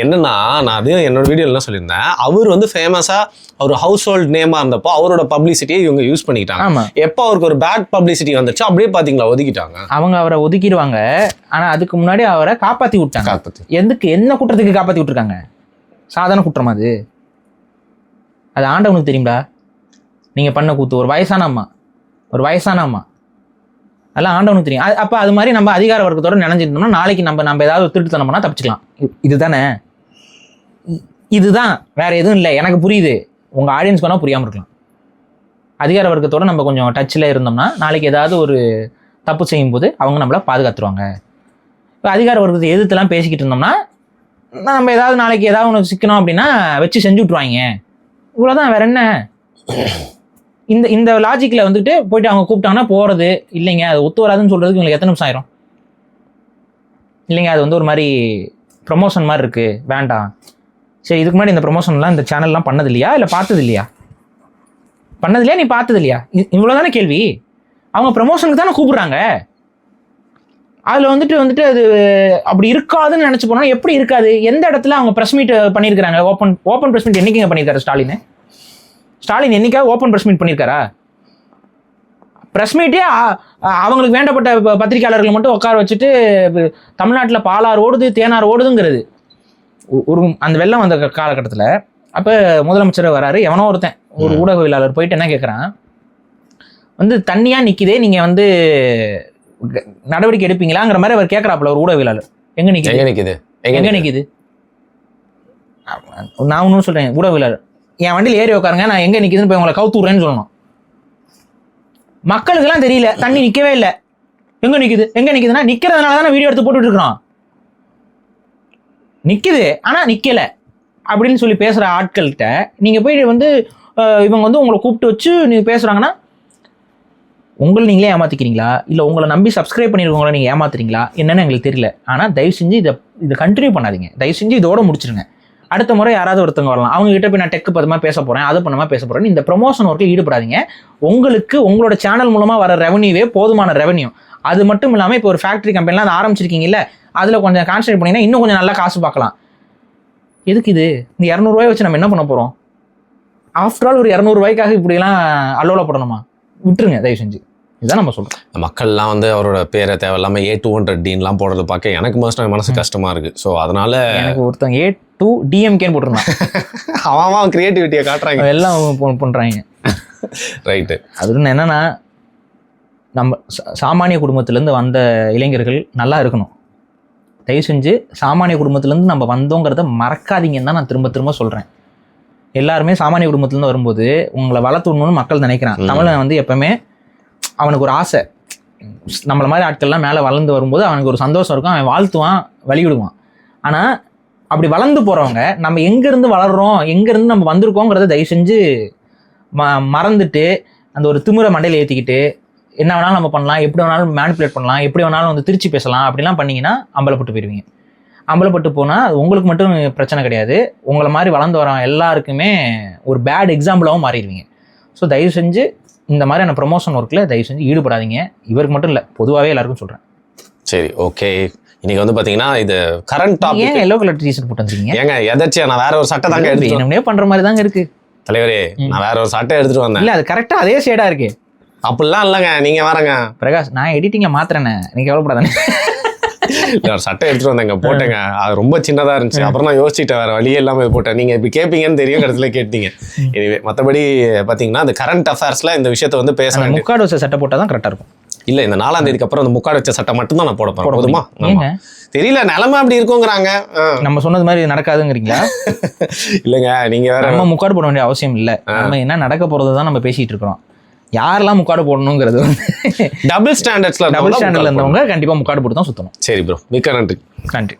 என்னன்னா நான் அதையும் என்னோட வீடியோல என்ன சொல்லியிருந்தேன், அவர் வந்து ஃபேமஸா ஒரு ஹவுஸ் ஹோல்ட் நேமா இருந்தப்போ அவரோட பப்ளிசிட்டியை இவங்க யூஸ் பண்ணிட்டாங்க. எப்போ அவருக்கு ஒரு பேட் பப்ளிசிட்டி வந்துச்சு அப்படியே பாத்தீங்களா ஒதுக்கிட்டாங்க. அவங்க அவரை ஒதுக்கிடுவாங்க. ஆனா அதுக்கு முன்னாடி அவரை காப்பாத்தி விட்டாங்க. எதுக்கு? என்ன குற்றத்துக்கு காப்பாத்தி விட்டுருக்காங்க? சாதாரண குற்றம் அது. அது ஆண்டவனுக்கு தெரியும்டா. நீங்க பண்ண கூத்து ஒரு வயசான அம்மா அதெல்லாம் ஆண்டவனுக்கு தெரியும். அப்போ அது மாதிரி நம்ம அதிகார வர்க்கத்தோட நினைஞ்சிருந்தோம்னா நாளைக்கு நம்ம ஏதாவது திருட்டுத்தனம் பண்ணா தப்பிச்சுக்கலாம். இதுதான் வேற எதுவும் இல்லை. எனக்கு புரியுது, உங்க ஆடியன்ஸ்க்கு வேணா புரியாமல் இருக்கலாம். அதிகார வர்க்கத்தோட நம்ம கொஞ்சம் டச்சில் இருந்தோம்னா நாளைக்கு ஏதாவது ஒரு தப்பு செய்யும் போது அவங்க நம்மளை பாதுகாத்துருவாங்க. இப்போ அதிகார வர்க்கத்தை எதிர்த்துலாம் பேசிக்கிட்டு இருந்தோம்னா நம்ம ஏதாவது நாளைக்கு ஏதாவது ஒன்று சிக்கணும் அப்படின்னா வச்சு செஞ்சு விட்ருவாங்க. இவ்வளோதான், வேற என்ன? இந்த லாஜிக்கில் வந்துட்டு போயிட்டு அவங்க கூப்பிட்டாங்கன்னா போகிறது இல்லைங்க, அது ஒத்து வராதுன்னு சொல்கிறதுக்கு உங்களுக்கு எத்தனை நிமிஷம் ஆயிரும்? இல்லைங்க அது வந்து ஒரு மாதிரி ப்ரொமோஷன் மாதிரி இருக்குது, வேண்டாம். சரி, இதுக்கு முன்னாடி இந்த ப்ரொமோஷன்லாம் இந்த சேனல்லாம் பண்ணது இல்லையா, இல்லை பார்த்தது இல்லையா? நீ பார்த்தது இல்லையா? இவ்வளோதானே கேள்வி. அவங்க ப்ரொமோஷனுக்கு தானே கூப்பிட்றாங்க. அதில் வந்துட்டு அது அப்படி இருக்காதுன்னு நினச்சி போனால் எப்படி இருக்காது? எந்த இடத்துல அவங்க ப்ரெஸ் மீட் பண்ணியிருக்கிறாங்க? ஓப்பன் ப்ரெஸ் மீட் என்னைக்குங்க பண்ணியிருக்காரு ஸ்டாலின் என்னைக்காவது ஓப்பன் ப்ரெஸ் மீட் பண்ணியிருக்காரா? ப்ரெஸ் மீட்டே அவங்களுக்கு வேண்டப்பட்ட பத்திரிகையாளர்கள் மட்டும் உட்கார வச்சுட்டு தமிழ்நாட்டில் பாலாறு ஓடுது தேனார் ஓடுதுங்கிறது ஒரு அந்த வெள்ளம் வந்த காலகட்டத்தில். அப்போ முதலமைச்சர் வராரு, எவனோ ஒருத்தன் ஒரு ஊடகவியலாளர் போயிட்டு என்ன கேட்குறான், வந்து தண்ணியாக நிற்கிதே, நீங்கள் வந்து நடவடிக்கை எடுப்பீங்களாங்கிற மாதிரி அவர் கேட்குறாப்புல. ஒரு ஊடகவியலாளர் எங்கே நிற்கிது நான் ஒன்றும் சொல்கிறேன், ஊடகவியலாளர் என் வண்டியில் ஏறி உட்காருங்க, நான் எங்கே நிற்கிதுன்னு போய் உங்களை கவுத்து விட்றேன்னு சொல்லணும். மக்களுக்கெல்லாம் தெரியல, தண்ணி நிற்கவே இல்லை, எங்கே நிற்கிதுன்னா நிற்கிறதுனால தானே வீடியோ எடுத்து போட்டுட்டு இருக்கிறோம். நிற்கிது ஆனால் நிற்கலை அப்படின்னு சொல்லி பேசுகிற ஆட்கள்கிட்ட நீங்கள் போய் வந்து இவங்க வந்து உங்களை கூப்பிட்டு வச்சு நீங்கள் பேசுகிறாங்கன்னா உங்களை நீங்களே ஏமாற்றிக்கிறீங்களா, இல்லை உங்களை நம்பி சப்ஸ்கிரைப் பண்ணியிருக்கவங்கள நீங்கள் ஏமாத்துறீங்களா என்னன்னு எங்களுக்கு தெரியல. ஆனால் தயவு செஞ்சு இதை கண்டினியூ பண்ணாதீங்க. தயவு செஞ்சு இதோட முடிச்சிருங்க. அடுத்த முறை யாராவது ஒருத்தவங்க வரலாம், அவங்க கிட்ட போய் நான் டெக்கு பதமாக பேச போகிறேன், அது பண்ணமாக பேச போகிறேன். இந்த ப்ரொமோஷன் ஒர்க்கில் ஈடுபடாதீங்க. உங்களுக்கு உங்களோட சேனல் மூலமாக வர ரெவன்யூவே போதுமான ரெவன்யூ. அது மட்டும் இல்லாமல் இப்போ ஒரு ஃபேக்ட்ரி கம்பெனிலாம் அதை ஆரம்பிச்சிருக்கீங்கல்ல, அதில் கொஞ்சம் கான்சன்ட்ரேட் பண்ணிங்கன்னா இன்னும் கொஞ்சம் நல்லா காசு பார்க்கலாம். எதுக்கு இது? இந்த 200 வச்சு நம்ம என்ன பண்ண போகிறோம்? ஆஃப்டர் ஆல் ஒரு 200 இப்படிலாம் அல்லோலப்படணுமா? விட்டுருங்க தயவு செஞ்சு. இதுதான் நம்ம சொல்கிறோம். மக்கள்லாம் வந்து அவரோட பேரை தேவையில்லாம A200Dலாம் போடுறது பார்க்க எனக்கு மனசு கஷ்டமா இருக்கு. ஸோ அதனால எனக்கு ஒருத்தன் A2DMKன்னு போட்டிருந்தான். அவன் கிரியேட்டிவிட்டியை காட்டுறாங்க, எல்லாம் பண்ணுறாங்க. ரைட்டு. அது என்னன்னா, நம்ம சாமானிய குடும்பத்திலேருந்து வந்த இளைஞர்கள் நல்லா இருக்கணும். தயவு செஞ்சு சாமானிய குடும்பத்திலேருந்து நம்ம வந்தோங்கிறத மறக்காதீங்கன்னு தான் நான் திரும்ப திரும்ப சொல்கிறேன். எல்லாருமே சாமானிய குடும்பத்துலேருந்து வரும்போது உங்களை வளர்த்துடணும்னு மக்கள் நினைக்கிறான். தமிழன் வந்து எப்பவுமே அவனுக்கு ஒரு ஆசை, நம்மளை மாதிரி ஆட்கள்லாம் மேலே வளர்ந்து வரும்போது அவனுக்கு ஒரு சந்தோஷம் இருக்கும், அவன் வாழ்த்துவான், வழிவிடுவான். ஆனால் அப்படி வளர்ந்து போகிறவங்க நம்ம எங்கேருந்து வளர்கிறோம், எங்கேருந்து நம்ம வந்திருக்கோங்கிறத தயவு செஞ்சு மறந்துட்டு அந்த ஒரு திமிரை மண்டையில் ஏற்றிக்கிட்டு என்ன வேணாலும் நம்ம பண்ணலாம், எப்படி வேணாலும் மேனிப்புலேட் பண்ணலாம், எப்படி வேணாலும் வந்து திருச்சி பேசலாம் அப்படிலாம் பண்ணிங்கன்னா அம்பலப்பட்டு போயிடுவீங்க. அம்பலப்பட்டு போனால் அது உங்களுக்கு மட்டும் பிரச்சனை கிடையாது, உங்களை மாதிரி வளர்ந்து வர எல்லாருக்குமே ஒரு பேட் எக்ஸாம்பிளாகவும் மாறிடுவீங்க. ஸோ தயவு செஞ்சு இந்த மாதிரியான ப்ரொமோஷன் ஒர்க்கில் தயவு செஞ்சு ஈடுபடாதீங்க. இவருக்கு மட்டும் இல்லை, பொதுவாகவே எல்லாருக்கும் சொல்கிறேன். சரி, ஓகே. இன்னைக்கு வந்து பார்த்தீங்கன்னா இது கரண்ட் டாபிக். ஏன் எல்லோ கலர் டிஷர்ட் போட்டு வந்துருக்கீங்க? ஏங்க எதாச்சியா நான் வேற ஒரு சட்டை தாங்க எடுத்து என்னே பண்ணுற மாதிரி தாங்க இருக்குது தலைவரே. நான் வேற ஒரு சட்டை எடுத்துட்டு வந்தேன். இல்லை, அது கரெக்டாக அதே ஷேடாக இருக்கு. அப்படிலாம் இல்லைங்க, நீங்க வரங்க பிரகாஷ், நான் எடிட்டிங்கில் மாத்துறேனே, நீங்க எவ்வளோப்படாதானே. ஒரு சட்டை எடுத்துட்டு வந்தேங்க, போட்டேங்க. அது ரொம்ப சின்னதா இருந்துச்சு. அப்புறம் நான் யோசிச்சுட்டேன், வேற வழியே இல்லாம போட்டேன். நீங்க இப்படி கேட்பீங்கன்னு தெரியும், கடைசியில கேட்டீங்க. எனவே மற்றபடி பாத்தீங்கன்னா இந்த கரண்ட் அஃபேர்ஸ்ல இந்த விஷயத்த வந்து பேச முக்காடு வச்ச சட்டை போட்டால் தான் கரெக்டாக இருக்கும். இல்ல, இந்த 4ஆம் தேதிக்கு அப்புறம் அந்த முக்காடு வச்ச சட்டை மட்டும் தான் நான் போட போறேன். போதுமா? ஏங்க தெரியல, நிலைமை அப்படி இருக்குங்கிறாங்க. நம்ம சொன்னது மாதிரி நடக்காதுங்கிறீங்களா? இல்லைங்க, நீங்க வேற நம்ம முக்காடு போட வேண்டிய அவசியம் இல்லை. நம்ம என்ன நடக்க போறது தான் நம்ம பேசிட்டு இருக்கிறோம். யாரெல்லாம் முக்காடு போடணுங்கிறது வந்து டபுள் ஸ்டாண்டர்ட்ல இருந்தவங்க கண்டிப்பா முக்காடு போட்டு தான் சுத்தணும். சரி ப்ரோ, மிக்க நன்றி. நன்றி.